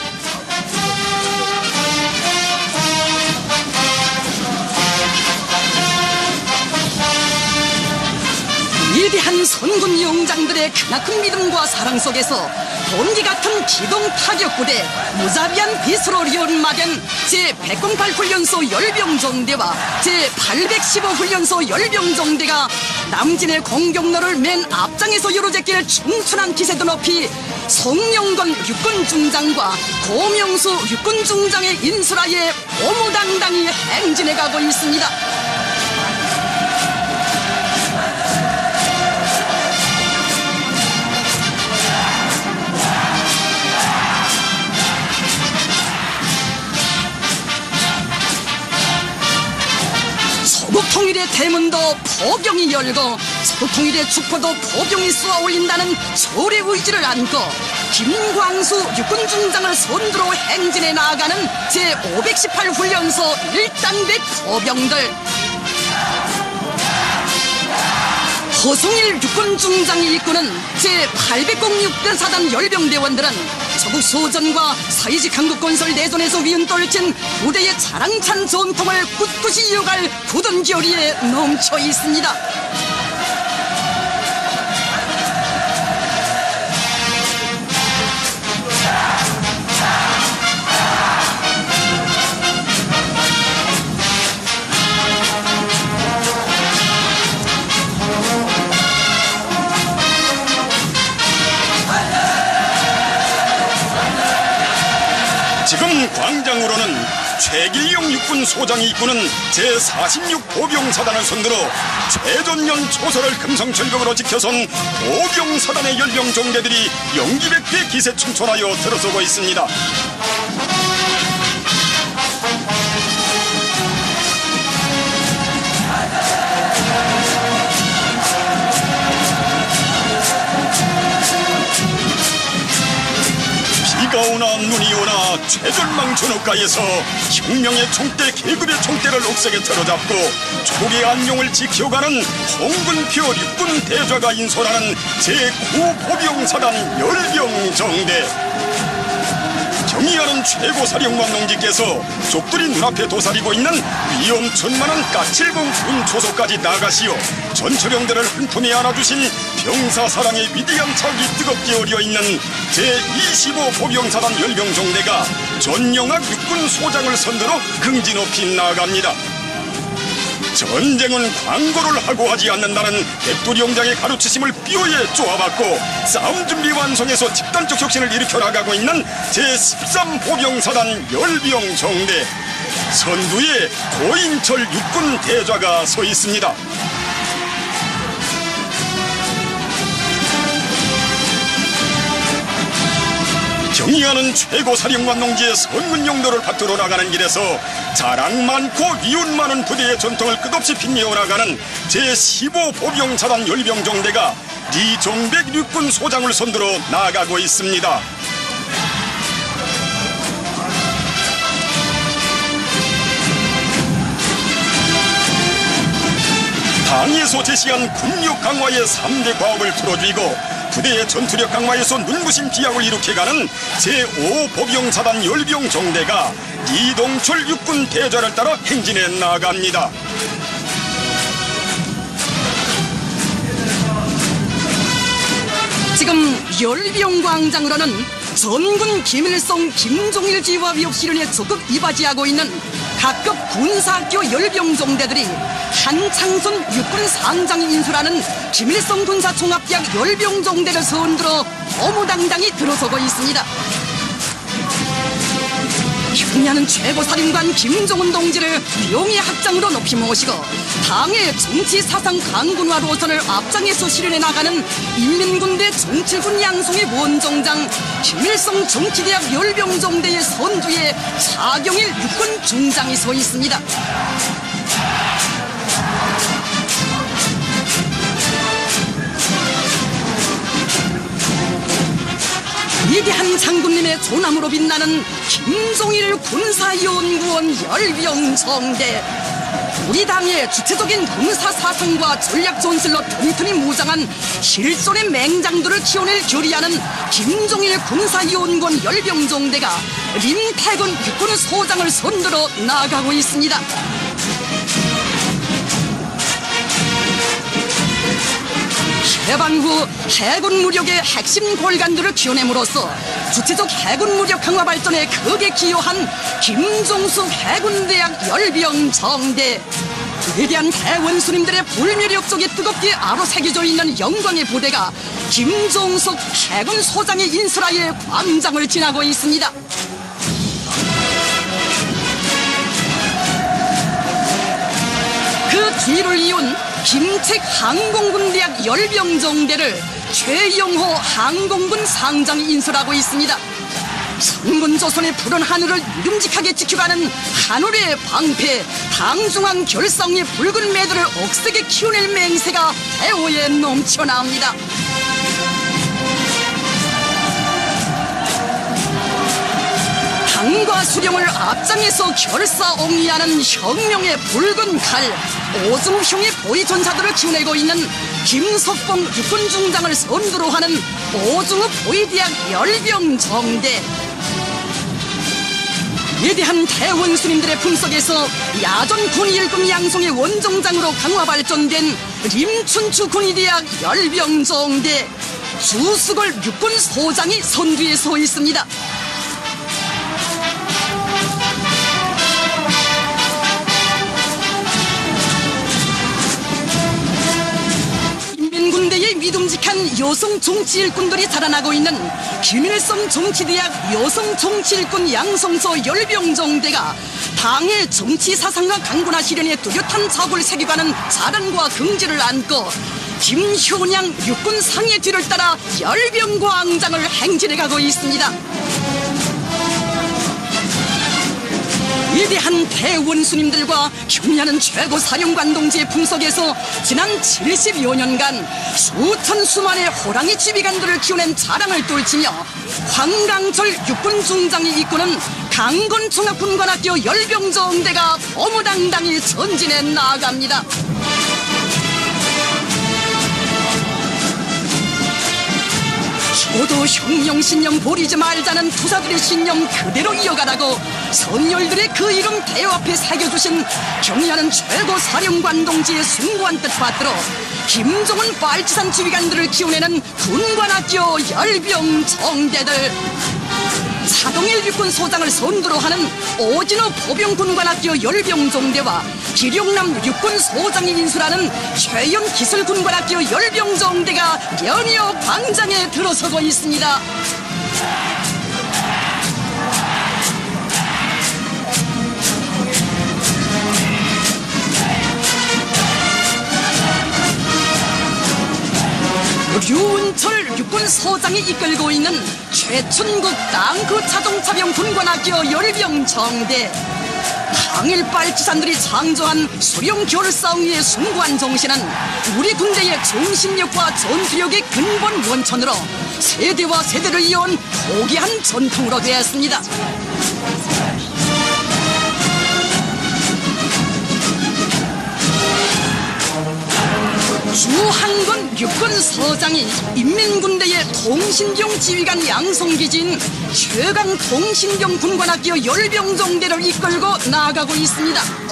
위대한 선군 용장들의 크나큰 믿음과 사랑 속에서 번개 같은 기동 타격부대 무자비한 비수로 연마된 제108 훈련소 열병종대와 제815 훈련소 열병종대가 남진의 공격로를 맨 앞장에서 요로제길 춤춘한 기세도 높이 송영건 육군중장과 고명수 육군중장의 인수라에 오무당당히 행진해가고 있습니다. 서북통일의 대문도 포병이 열고 서북통일의 축포도 포병이 쏘아올린다는 소리 의지를 안고 김광수 육군중장을 선두로 행진해 나아가는 제518 훈련소 1단백 포병들. 허송일 육군중장이 이끄는 제806사단 열병대원들은 서북 소전과 사이직 한국건설 내전에서 위은떨친 부대의 자랑찬 전통을 꿋꿋이 이어갈 굳은 결의에 넘쳐 있습니다. 지금 광장으로는 최길영 육군 소장이 이끄는 제46 보병사단을 선두로 최전년 초설을 금성철벽으로 지켜선 보병사단의 열병종대들이 영기백배 기세충천하여 들어서고 있습니다. 비가 오나 눈이 오나 최전망 전업가에서 혁명의 총대 계급의 총대를 옥색에 틀어잡고 조국의 안녕을 지켜가는 홍근표 육군 대좌가 인솔하는 제9보병사단 열병정대. 경의하는 최고사령관 농지께서 족들이 눈앞에 도사리고 있는 위험천만한 까칠봉 군초소까지 나가시어 전처령들을 한 품에 안아주신 병사사랑의 위대한 척이 뜨겁게 어려있는 제25보병사단 열병종대가 전영학 육군 소장을 선두로 긍지 높이 나아갑니다. 전쟁은 광고를 하고 하지 않는다는 백두령장의 가르치심을 뼈에 쪼아받고 싸움 준비 완성해서 집단적 혁신을 일으켜 나가고 있는 제13보병사단 열병정대. 선두에 고인철 육군 대좌가 서 있습니다. 경의하는 최고사령관 농지의 선군 용도를 받들어 나가는 길에서 자랑 많고 위운 많은 부대의 전통을 끝없이 빛내어 나가는 제15보병사단 열병종대가 리종백 육군 소장을 선두로 나아가고 있습니다. 당에서 제시한 군력 강화의 3대 과업을 풀어주이고 부대의 전투력 강화에서 눈부신 기약을 일으켜가는 제5보병사단 열병정대가 이동철 육군 대좌를 따라 행진해 나갑니다. 지금 열병광장으로는 전군 김일성, 김종일 지휘와 실현에 적극 이바지하고 있는 각급 군사학교 열병종대들이 한창순 육군 상장이 인수라는 김일성 군사종합대학 열병종대를 선두로 어무당당히 들어서고 있습니다. 경의하는 최고사령관 김정은 동지를 명예 학장으로 높이 모시고 당의 정치 사상 강군화 노선을 앞장에서 실현해 나가는 인민군대 정칠군 양송의 원정장 김일성 정치대학 열병종대의 선두에 차경일 육군 중장이 서 있습니다. 위대한 장군님의 조남으로 빛나는 김종일 군사연구원 열병정대. 우리 당의 주체적인 군사 사상과 전략 전술로 튼튼히 무장한 실존의 맹장들을 키워낼 결의하는 김종일 군사연구원 열병정대가 림태근 육군 소장을 선두로 나아가고 있습니다. 해방 후 해군 무력의 핵심 골간들을 키워냄으로써 주체적 해군 무력 강화 발전에 크게 기여한 김종숙 해군대학 열병정대. 위대한 대원수님들의 불멸의 역적이 뜨겁게 아로새겨져 있는 영광의 부대가 김종숙 해군 소장의 인수라에 광장을 지나고 있습니다. 그 뒤를 이은 김책 항공군대학 열병정대를 최영호 항공군 상장이 인수하고 있습니다. 선군조선의 푸른 하늘을 믿음직하게 지켜가는 하늘의 방패, 당중앙 결성의 붉은 매들을 억세게 키워낼 맹세가 대오에 넘쳐나옵니다. 당과 수령을 앞장에서 결사옹이하는 혁명의 붉은 칼, 오중형의 보위전사들을 키워내고 있는 김석봉 육군중장을 선두로 하는 오중읍 보위대학 열병정대. 위대한 대원수님들의 품속에서 야전 군의일금 양성의 원정장으로 강화 발전된 림춘추 군의대학 열병정대. 주수걸 육군 소장이 선두에 서 있습니다. 군대의 믿음직한 여성 정치 일꾼들이 자라나고 있는 김일성 정치대학 여성 정치 일꾼 양성소 열병정대가 당의 정치 사상과 강군화 실현에 뚜렷한 자구를 새겨가는 자랑과 긍지를 안고 김효냥 육군 상의 뒤를 따라 열병광장을 행진해가고 있습니다. 위대한 대원수님들과 경의하는 최고 사령관 동지의 품속에서 지난 70여 년간 수천 수만의 호랑이 지휘관들을 키워낸 자랑을 떨치며 황강철 육군중장이 이끄는 강건총학군관학교 열병정대가 어무당당히 전진해 나아갑니다. 모두 혁명 신념 버리지 말자는 투사들의 신념 그대로 이어가라고 선열들의 그 이름 대여 앞에 새겨주신 경의하는 최고 사령관 동지의 숭고한 뜻 받들어 김종은 빨치산 지휘관들을 키워내는 군관학교 열병정대들. 차동일 육군 소장을 선두로 하는 오진호 보병군관학교 열병정대와 기룡남 육군 소장이 인수라는 최연 기술군관학교 열병정대가 연이어 광장에 들어서고 있습니다. 류은철 육군소장이 이끌고 있는 최춘국 땅크 자동차병 군관학교 열병정대. 당일 빨치산들이 창조한 수령 결사옹의 숭고한 정신은 우리 군대의 정신력과 전투력의 근본 원천으로 세대와 세대를 이어온 고귀한 전통으로 되었습니다. 주한건 육군서장이 인민군대의 통신경 지휘관 양성기지인 최강 통신경 군관학교 열병정대를 이끌고 나아가고 있습니다.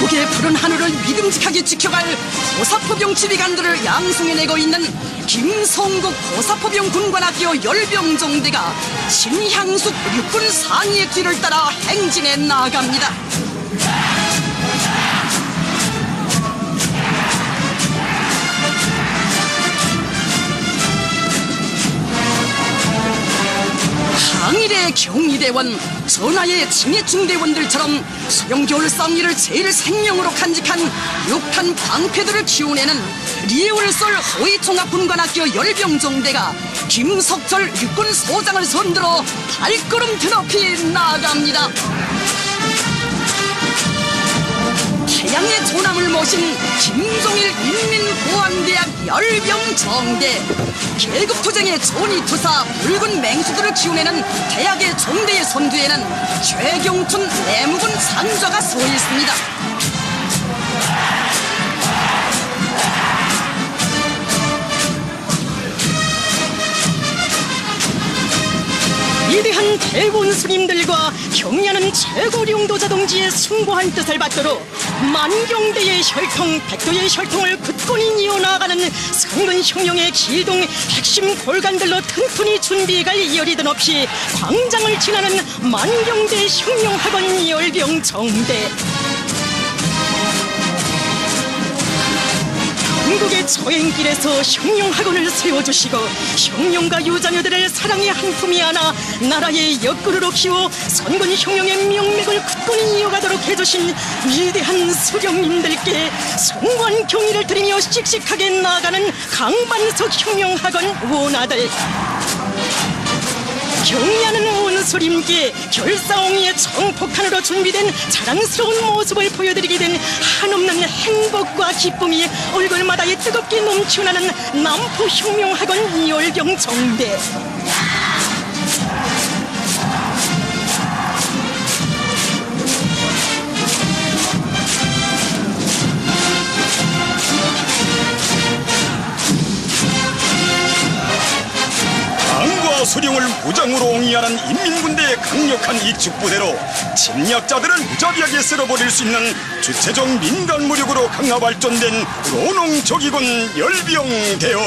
적의 푸른 하늘을 믿음직하게 지켜갈 고사포병 지휘관들을 양성해내고 있는 김성국 고사포병 군관학교 열병정대가 신향숙 육군 상위의 뒤를 따라 행진해 나아갑니다. 항일의 경희대원, 전하의 징해중대원들처럼 수령겨울 쌍리를 제일 생명으로 간직한 육탄 방패들을 키워내는 리울솔 허위총합군관학교 열병정대가 김석철 육군소장을 선두로 발걸음 드높이 나아갑니다. 태양의 조남을 모신 김종일 인민보안대학 열병정대. 계급투쟁의 조니투사 붉은 맹수들을 키워내는 대학의 종대의 선두에는 최경춘 내무군 상좌가 서 있습니다. 위대한 대원 스님들과 경야는 최고령도자 동지의 숭고한 뜻을 받들어 만경대의 혈통, 백도의 혈통을 굳건히 이어나가는 상근혁명의 기동 핵심 골간들로 튼튼히 준비가 이어리듯 없이 광장을 지나는 만경대 혁명학원 열병정대. 한국의 저행길에서 혁명학원을 세워주시고 혁명가 유자녀들을 사랑의 한 품이 안아 나라의 옆구르로 키워 선군혁명의 명맥을 굳건히 이어가도록 해주신 위대한 수령님들께 송관 경의를 드리며 씩씩하게 나아가는 강반석 혁명학원 원아들. 경야는 온수림께 결사옹이의 정폭탄으로 준비된 자랑스러운 모습을 보여드리게 된 한없는 행복과 기쁨이 얼굴마다에 뜨겁게 넘쳐나는 남포혁명학원 열병정대. 수령을 무장으로 옹이하는 인민군대의 강력한 익축부대로 침략자들을 무자비하게 쓸어버릴 수 있는 주체적 민간무력으로 강화 발전된 노농조기군 열병대요.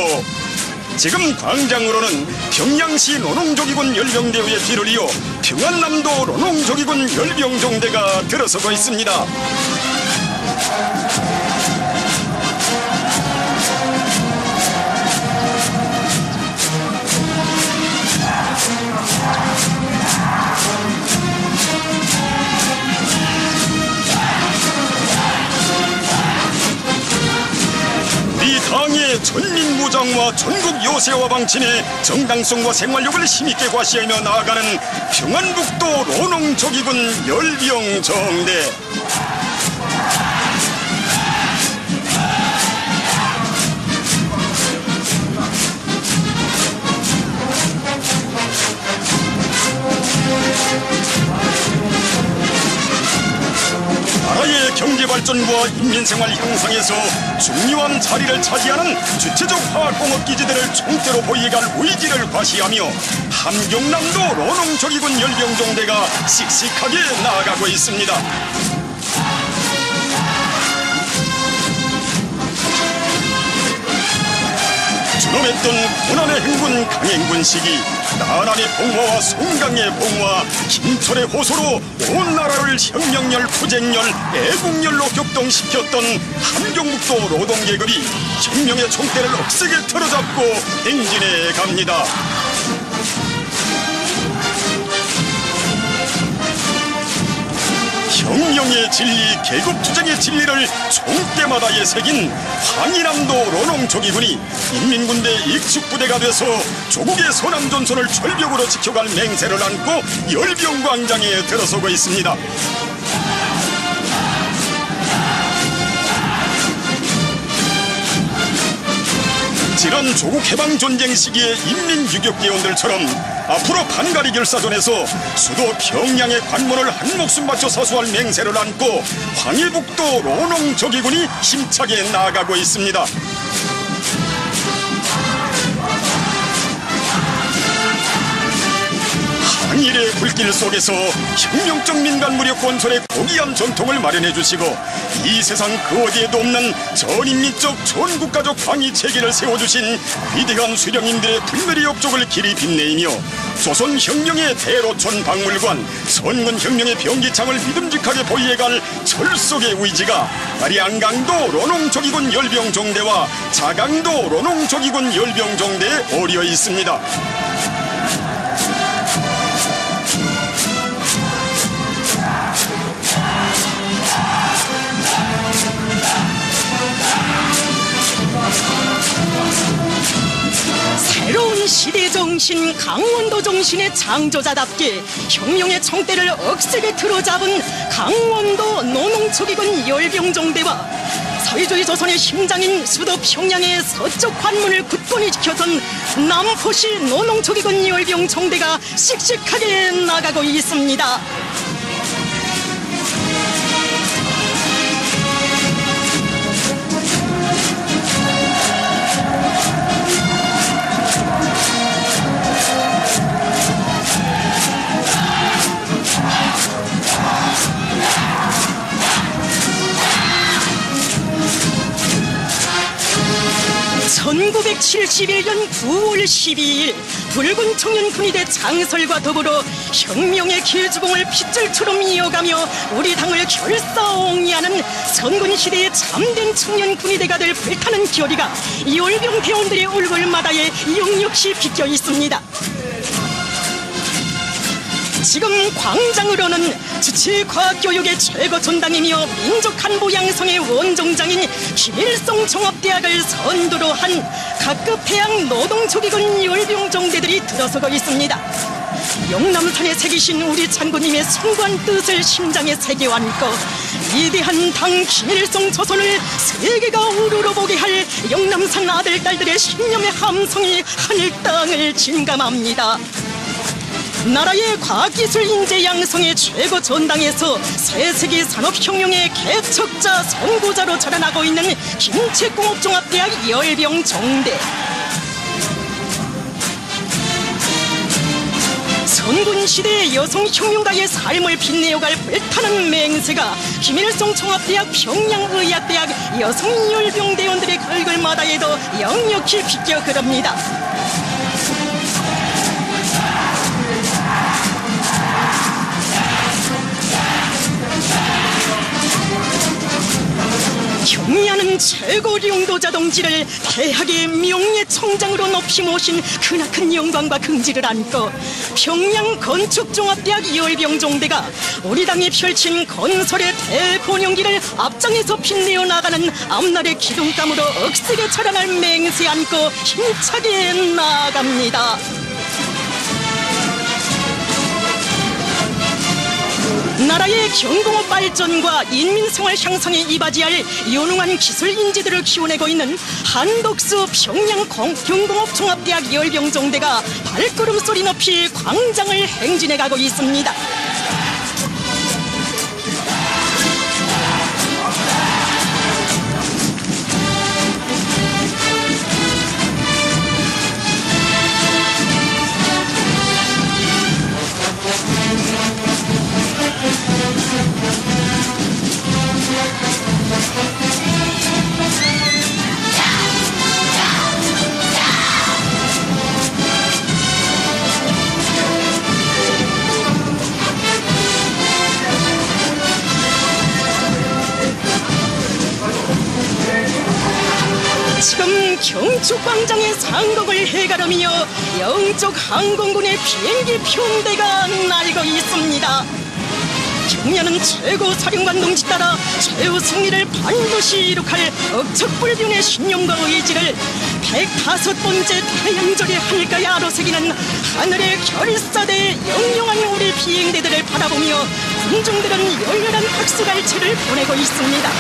지금 광장으로는 평양시 노농조기군 열병대의 뒤를 이어 평안남도 노농조기군 열병정대가 들어서고 있습니다. 당의 전민무장과 전국 요새화 방침의 정당성과 생활력을 힘있게 과시하며 나아가는 평안북도 노농조기군 열병정대. 나라의 경제발전과 인민생활 향상에서 중요한 자리를 차지하는 주체적 화학공업기지들을 총대로 보이갈 의지를 과시하며 함경남도 노농조기군 열병정대가 씩씩하게 나아가고 있습니다. 준엄했던 고난의 행군 강행군 시기, 나란의 봉화와 송강의 봉화, 김철의 호소로 온 나라를 혁명열, 투쟁열, 애국열로 격동시켰던 함경북도 노동계급이 혁명의 총대를 억세게 틀어잡고 행진해 갑니다. 혁명의 진리, 계급투쟁의 진리를 총대마다에 새긴 황희남도 노농조기군이 인민군대 익축부대가 돼서 조국의 서남전선을 철벽으로 지켜갈 맹세를 안고 열병광장에 들어서고 있습니다. 지난 조국 해방 전쟁 시기의 인민유격대원들처럼 앞으로 반가리 결사전에서 수도 평양의 관문을 한 목숨 바쳐 사수할 맹세를 안고 황해북도 노농조기군이 힘차게 나아가고 있습니다. 항일의 불길 속에서 혁명적 민간무력 건설의 고귀한 전통을 마련해 주시고 이 세상 그 어디에도 없는 전인민족 전국가족 방위체계를 세워주신 위대한 수령님들의 불멸의 업적을 길이 빛내이며 조선혁명의 대로천 박물관, 선군혁명의 병기창을 믿음직하게 보이해갈 철석의 의지가 아리안강도 노농조기군 열병정대와 자강도 노농조기군 열병정대에 어려 있습니다. 새로운 시대 정신 강원도 정신의 창조자답게 혁명의 총대를 억세게 틀어잡은 강원도 노농초기군 열병종대와 사회주의 조선의 심장인 수도 평양의 서쪽 관문을 굳건히 지켜선 남포시 노농초기군 열병종대가 씩씩하게 나가고 있습니다. (1971년 9월 12일) 붉은 청년군의대 장설과 더불어 혁명의 길주공을 핏줄처럼 이어가며 우리 당을 결사옹이하는 선군시대의 참된 청년군의대가 될 불타는 결의가 열병 대원들의 얼굴마다에 역력시 비껴 있습니다. 지금 광장으로는 주치과학교육의 최고 전당이며 민족한부 양성의 원종장인 김일성 종합대학을 선두로 한 각급 해양 노동조기군 열병종대들이 들어서고 있습니다. 영남산에 새기신 우리 장군님의 숭고한 뜻을 심장에 새겨 안고 위대한 당 김일성 조선을 세계가 우러러보게 할 영남산 아들 딸들의 신념의 함성이 하늘 땅을 진감합니다. 나라의 과학기술 인재 양성의 최고 전당에서 새세기 산업혁명의 개척자 선구자로 자라나고 있는 김책공업종합대학 열병종대. 선군시대의 여성혁명가의 삶을 빛내어갈 불타는 맹세가 김일성 종합대학 평양의학대학 여성열병대원들의 얼굴마다에도 역력히 비껴 흐릅니다. 경리하는 최고 령도자 동지를 대학의 명예총장으로 높이 모신 크나큰 영광과 긍지를 안고 평양 건축종합대학 열병종대가 우리 당이 펼친 건설의 대본영기를 앞장에서 빛내어 나가는 앞날의 기둥감으로 억세게 자라날 맹세 안고 힘차게 나아갑니다. 나라의 경공업 발전과 인민생활 향상에 이바지할 유능한 기술 인재들을 키워내고 있는 한독수 평양 경공업 종합대학 열병종대가 발걸음 소리 높이 광장을 행진해가고 있습니다. 지금 경축광장의 상공을 해가르며 영적 항공군의 비행기 편대가 날고 있습니다. 경련은 최고 사령관 동지 따라 최후 승리를 반드시 이룩할 억척불변의 신념과 의지를 105번째 태양절의 하늘가에 아로새기는 하늘의 결사대의 영영한 우리 비행대들을 바라보며 군중들은 열렬한 박수갈채를 보내고 있습니다.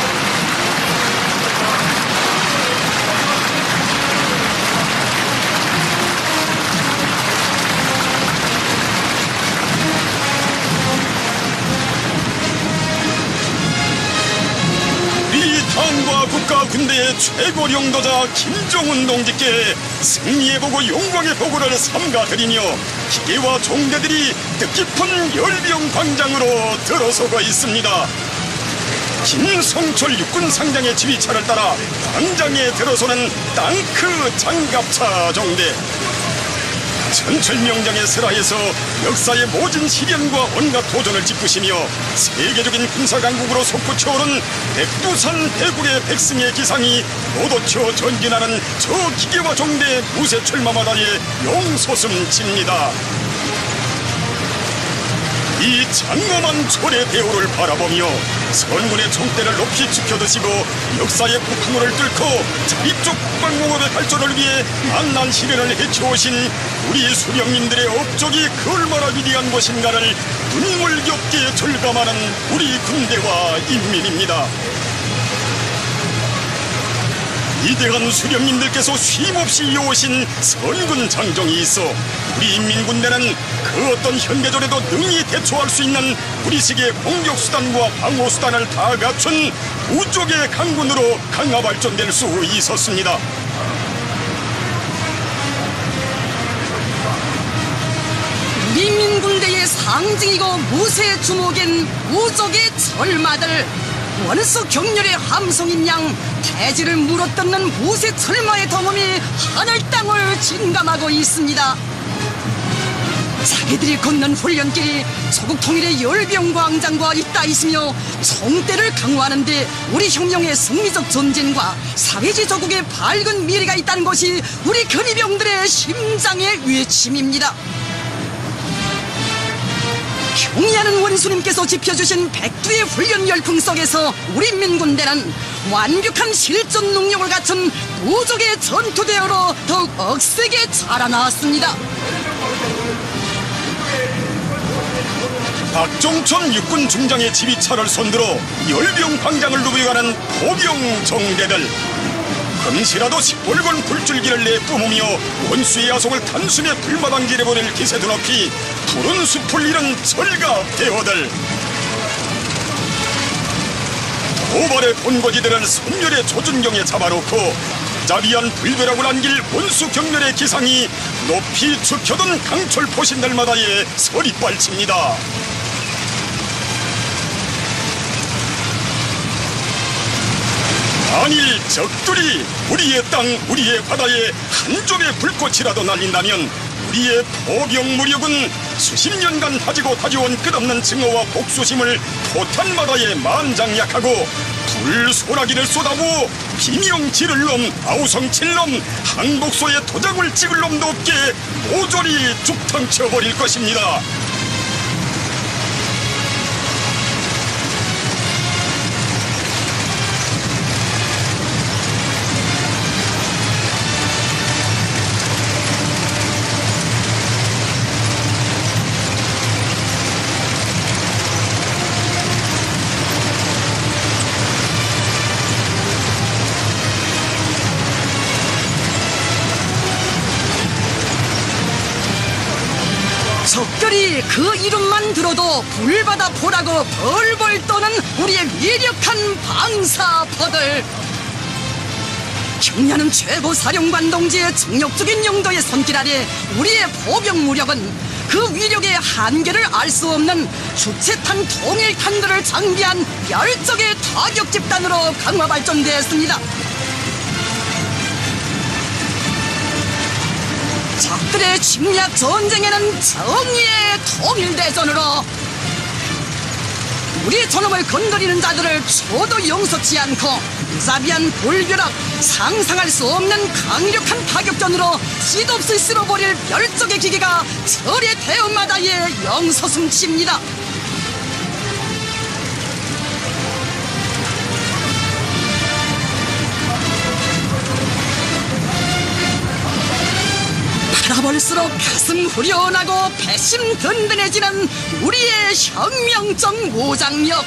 당과 국가 군대의 최고 령도자 김정은 동지께 승리의 보고 영광의 보고를 삼가드리며 기계와 종대들이 뜻깊은 열병 광장으로 들어서고 있습니다. 김성철 육군 상장의 지휘차를 따라 광장에 들어서는 땅크 장갑차 종대. 천철명장의 슬하에서 역사의 모진 시련과 온갖 도전을 짚으시며 세계적인 군사강국으로 솟구쳐오른 백두산 대굴의 백승의 기상이 노도쳐 전진하는 저 기계와 종대 무쇠 철마마다에 용솟음칩니다. 이 장엄한 초래 대우를 바라보며 선군의 총대를 높이 지켜드시고 역사의 폭풍우를 뚫고 자립적 국방공업의 발전을 위해 만난 시련을 헤쳐오신 우리 수령님들의 업적이 그 얼마나 위대한 것인가를 눈물겹게 절감하는 우리 군대와 인민입니다. 위대한 수령님들께서 쉼없이 이어오신 선군 장정이 있어 우리 인민군대는 그 어떤 현대전에도 능히 대처할 수 있는 우리식의 공격수단과 방어수단을 다 갖춘 우족의 강군으로 강화 발전될 수 있었습니다. 우리 인민군대의 상징이고 무쇠 주목인 우족의 철마들, 원수 격렬의 함성인 양 대지를 물어뜯는 무쇠 철마의 덩음이 하늘 땅을 진감하고 있습니다. 자기들이 걷는 훈련길이 조국 통일의 열병광장과 잇따 있으며 총대를 강화하는 데 우리 혁명의 승리적 전진과 사회주의 조국의 밝은 미래가 있다는 것이 우리 근위병들의 심장의 외침입니다. 경의하는 원수님께서 지펴주신 백두의 훈련 열풍 속에서 우리 민군대는 완벽한 실전 능력을 갖춘 우족의 전투대어로 더욱 억세게 자라나왔습니다. 박종천 육군 중장의 지휘차를 손들어 열병 광장을 누비가는 포병 정대들, 금시라도 시뻘건 굴줄기를 내뿜으며 원수의 야속을 단숨에 불마당질해버릴 기세도 높이 푸른 숲을 잃은 철갑 대어들, 도발의 본거지들을 선멸의 조준경에 잡아놓고 자비한 불벼락을 안길 원수 경멸의 기상이 높이 죽혀둔 강철 포신들마다의 서리빨칩니다. 만일 적들이 우리의 땅, 우리의 바다에 한 점의 불꽃이라도 날린다면 우리의 포병 무력은 수십 년간 다지고 다져온 끝없는 증오와 복수심을 포탄마다에 만장약하고 불소라기를 쏟아부어 비명 지를 놈, 아우성 칠 놈, 항복소에 도장을 찍을 놈도 없게 모조리 죽탕쳐버릴 것입니다. 적들이 그 이름만 들어도 불바다 포라고 벌벌 떠는 우리의 위력한 방사포들, 경ля는 최고 사령관 동지의 정력적인 용도의 손길 아래 우리의 포병 무력은 그 위력의 한계를 알 수 없는 주체탄 통일탄들을 장비한 열적의 타격 집단으로 강화 발전되었습니다. 적들의 침략 전쟁에는 정의의 통일대전으로 우리 저놈을 건드리는 자들을 저도 용서치 않고 무자비한 불벼락, 상상할 수 없는 강력한 타격전으로 씨도없이 쓸어버릴 멸적의 기계가 철의 대원마다에 영서숨칩니다. 바라볼수록 가슴 후련하고 배심 든든해지는 우리의 혁명적 무장력.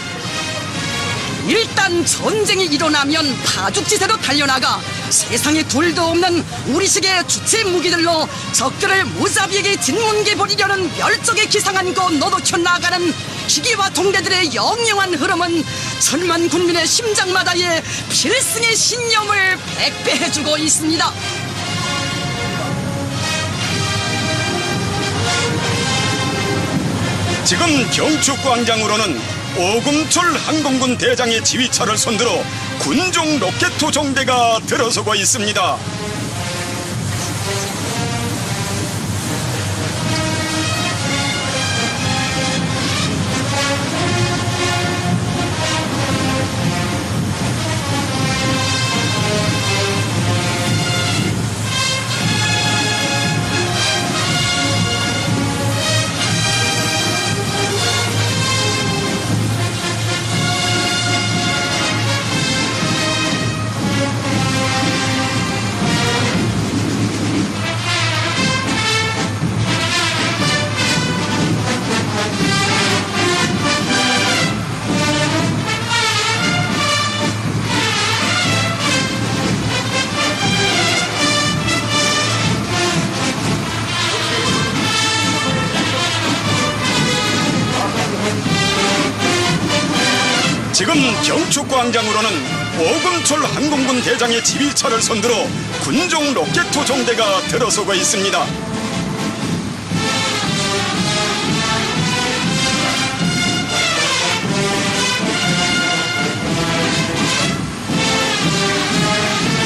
일단 전쟁이 일어나면 파죽지세로 달려나가 세상에 둘도 없는 우리식의 주체 무기들로 적들을 무자비하게 진문게 버리려는 멸적의 기상한 곳 너도켜 나가는 기계와 동대들의 영영한 흐름은 천만 국민의 심장마다의 필승의 신념을 백배해주고 있습니다. 지금 경축광장으로는 오금철 항공군 대장의 지휘차를 손들어 군종 로켓호 정대가 들어서고 있습니다. 지금 경축광장으로는 오금철 항공군 대장의 지휘차를 선두로 군종 로켓 종대가 들어서고 있습니다.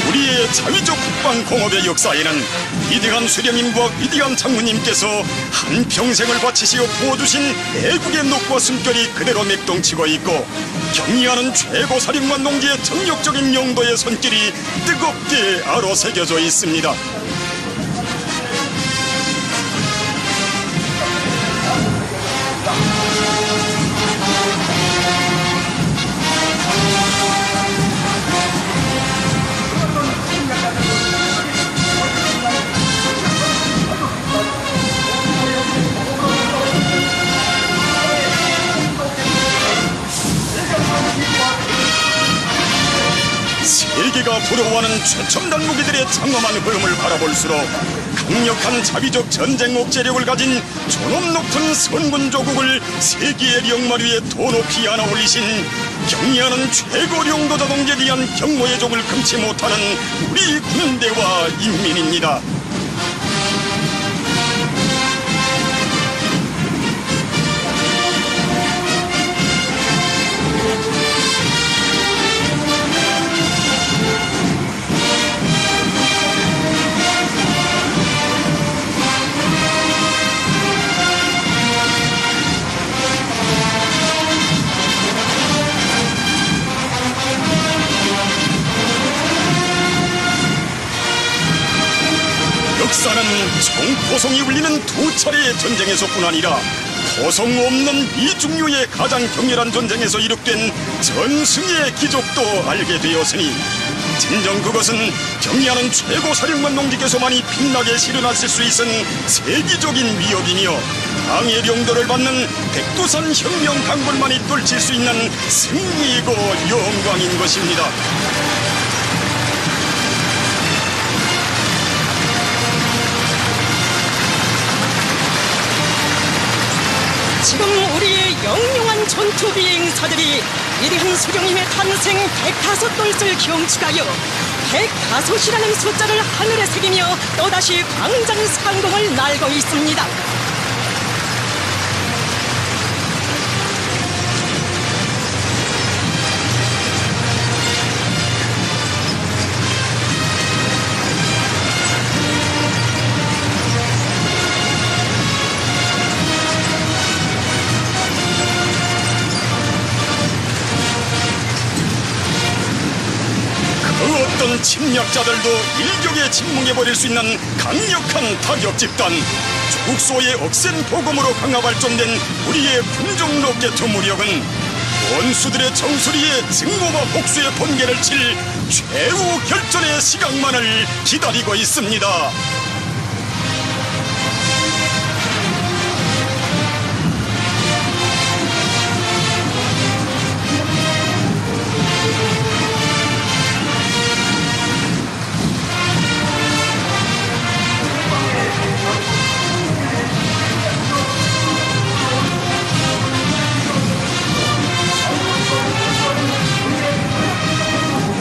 우리의 자위적 국방공업의 역사에는 위대한 수령님과 위대한 장군님께서 한평생을 바치시어 부어주신 애국의 녹과 숨결이 그대로 맥동치고 있고, 경의하는 최고 사령관 농지의 정력적인 용도의 손길이 뜨겁게 아로새겨져 있습니다. 세계가 부러워하는 최첨단 무기들의 장엄한 흐름을 바라볼수록 강력한 자비적 전쟁 억제력을 가진 존엄 높은 선군 조국을 세계의 령말 위에 더 높이 안아 올리신 경의하는 최고 용도자 동지에 대한 경고의 종을 금치 못하는 우리 군대와 인민입니다. 역사는 총포성이 울리는 두 차례의 전쟁에서뿐 아니라 포성 없는 이중류의 가장 격렬한 전쟁에서 이룩된 전승의 기적도 알게 되었으니, 진정 그것은 경의하는 최고 사령관 농지께서만이 빛나게 실현하실 수 있는 세계적인 위협이며, 당의 명도를 받는 백두산 혁명 강군만이 뚫칠 수 있는 승리이고 영광인 것입니다. 지금 우리의 영롱한 전투 비행사들이 위대한 수령님의 탄생 105돌을 경축하여 105이라는 숫자를 하늘에 새기며 또다시 광장상공을 날고 있습니다. 어떤 침략자들도 일격에 침묵해버릴 수 있는 강력한 타격 집단, 조국소의 억센 보검으로 강화 발전된 우리의 군종 로켓 무력은 원수들의 정수리에 증오와 복수의 번개를 칠 최후 결전의 시각만을 기다리고 있습니다.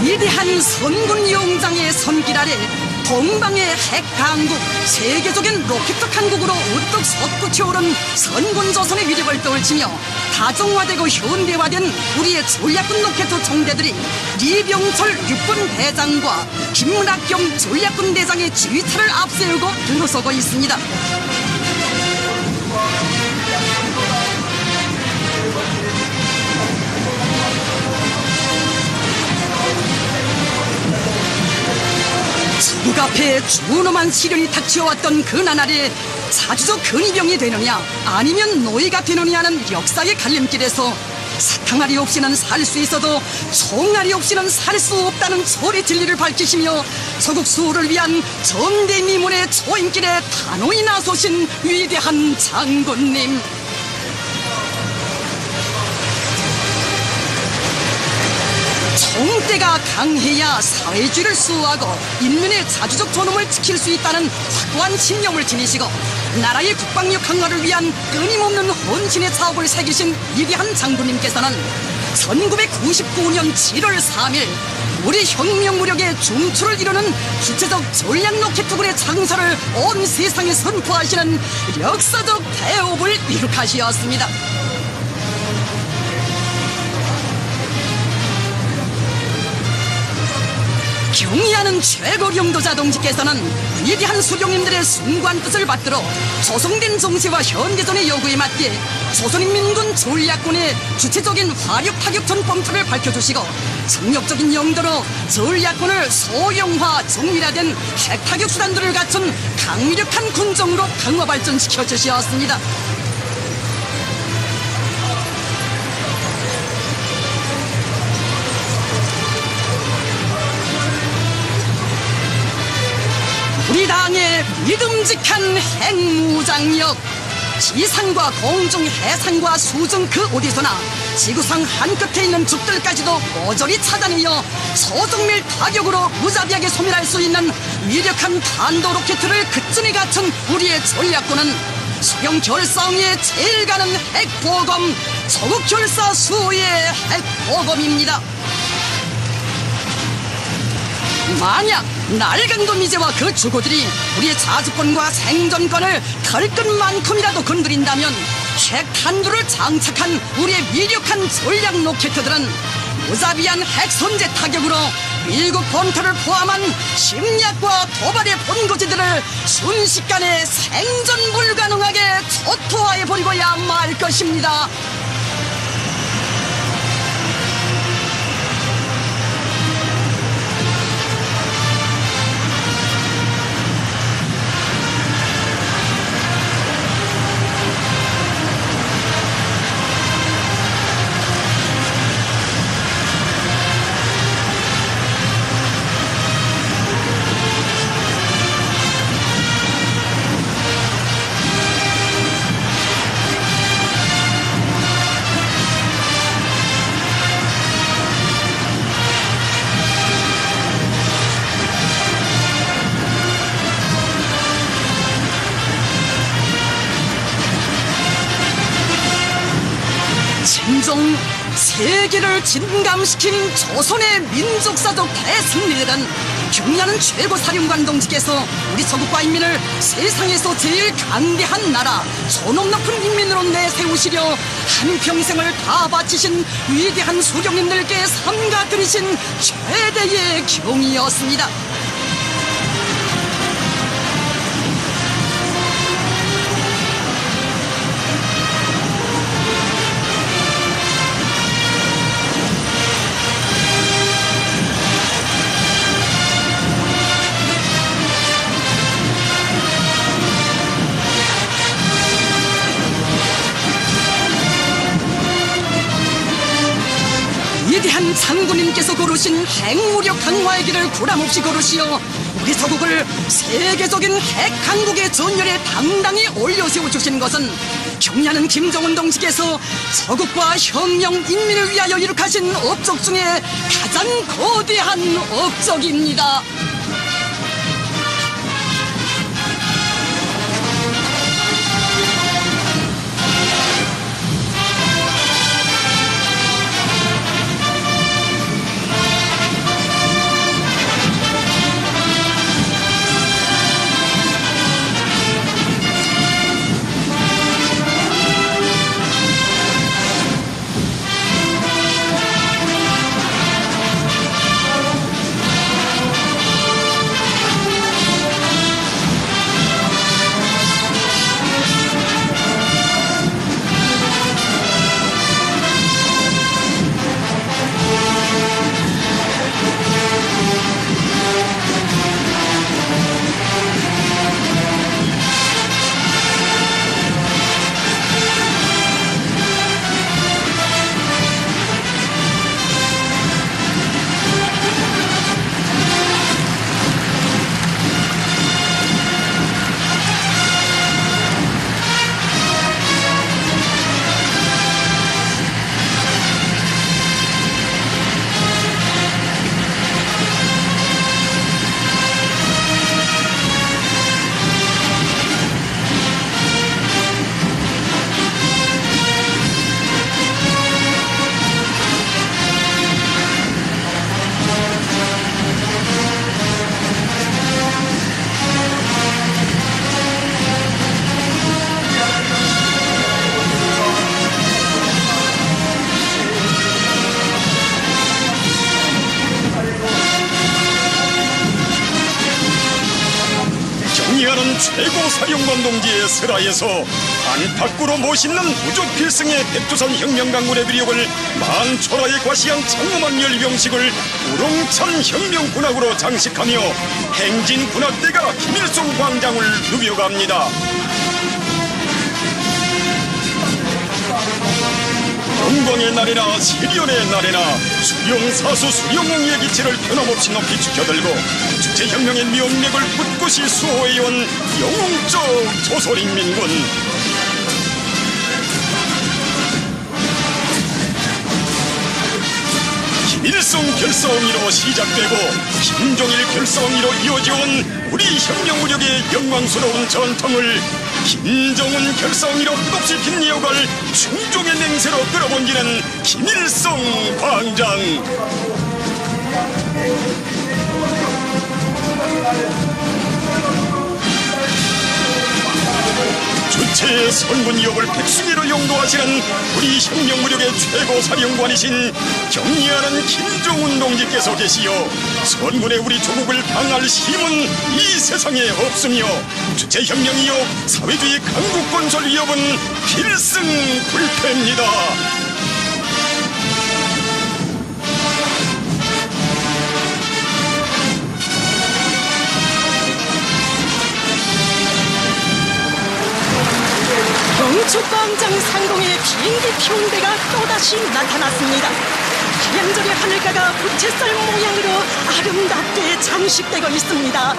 위대한 선군 용장의 선길 아래 동방의 핵강국, 세계적인 로켓적 강국으로 우뚝 솟구쳐오른 선군조선의 위력을 떨치며 다종화되고 현대화된 우리의 전략군 로켓 총대들이 리병철 육군 대장과 김문학경 전략군 대장의 지휘차를 앞세우고 들어서고 있습니다. 국 앞에 준엄한 시련이 닥쳐왔던 그 나날에 사주적 근위병이 되느냐 아니면 노예가 되느냐는 역사의 갈림길에서 사탕알이 없이는 살 수 있어도 총알이 없이는 살 수 없다는 소리 진리를 밝히시며 서국 수호를 위한 전대미문의 초임길에 단호히 나서신 위대한 장군님, 총대가 강해야 사회주의를 수호하고 인민의 자주적 존엄을 지킬 수 있다는 확고한 신념을 지니시고 나라의 국방력 강화를 위한 끊임없는 헌신의 사업을 새기신 위대한 장군님께서는 1999년 7월 3일 우리 혁명 무력의 중추를 이루는 주체적 전략 로켓군의 창설을 온 세상에 선포하시는 역사적 대업을 이룩하시었습니다. 경의하는 최고領導자 동지께서는 위대한 수령님들의 숭고한 뜻을 받들어 조성된 정세와 현대전의 요구에 맞게 조선인민군 전략군의 주체적인 화력 타격 전범투를 밝혀주시고 정력적인 용도로 전략군을 소형화 정밀화된 핵타격 수단들을 갖춘 강력한 군정으로 강화 발전시켜 주시었습니다. 우리 당의 믿음직한 핵무장력, 지상과 공중, 해상과 수중 그 어디서나 지구상 한끝에 있는 적들까지도 모조리 찾아내어 소정밀 타격으로 무자비하게 소멸할 수 있는 위력한 탄도 로켓을 그쯤에 갖춘 우리의 전략군은 소형 결사응에 제일 가는 핵보검, 조국 결사 수의 핵보검입니다. 만약 낡은 도미제와 그 주고들이 우리의 자주권과 생존권을 털 것만큼이라도 건드린다면 핵탄두를 장착한 우리의 위력한 전략 로켓들은 무자비한 핵선제 타격으로 미국 본토를 포함한 심리학과 도발의 본거지들을 순식간에 생존 불가능하게 초토화해버리고야 말 것입니다. 진정 세계를 진감시킨 조선의 민족사적 대승리들은 경의하는 최고 사령관 동지께서 우리 조국과 인민을 세상에서 제일 강대한 나라, 존엄 높은 인민으로 내세우시려 한평생을 다 바치신 위대한 수령님들께 삼가 드리신 최대의 경의였습니다. 위대한 장군님께서 고르신 핵무력 강화의 길을 구람없이 걸으시어 우리 서국을 세계적인 핵강국의 전열에 당당히 올려세워주신 것은 경의하는 김정은 동지께서 서국과 혁명 인민을 위하여 이룩하신 업적 중에 가장 거대한 업적입니다. 경의하는 최고 사령관 동지의 슬하에서 안팎으로 멋있는 무적 필승의 백두산 혁명강군의 위력을 만초라에 과시한 장엄한 열병식을 우렁찬 혁명군악으로 장식하며 행진군악대가 김일성 광장을 누벼갑니다. 영광의 날에나 시련의 날에나 수령사수 수령왕의 기체를 변함없이 높이 지켜들고 주체혁명의 명맥을 꿋꿋이 수호해온 영웅적 조선인민군. 김일성 결사왕위로 시작되고 김종일 결사왕위로 이어져온 우리 혁명무력의 영광스러운 전통을 김정은 결사왕위로 끝없이 빛내어갈 충종의 맹세로 끌어본지는 김일성 광장. 주체의 선군위협을 백승희로 용도하시는 우리 혁명무력의 최고 사령관이신 경의하는 김정은 동지께서 계시어 선군의 우리 조국을 방할 힘은 이 세상에 없으며 주체혁명이요 사회주의 강국건설 위협은 필승불패입니다. 경축광장 상공에 비행기 피운대가 또다시 나타났습니다. 하얀절의 하늘가가 부채살 모양으로 아름답게 장식되고 있습니다.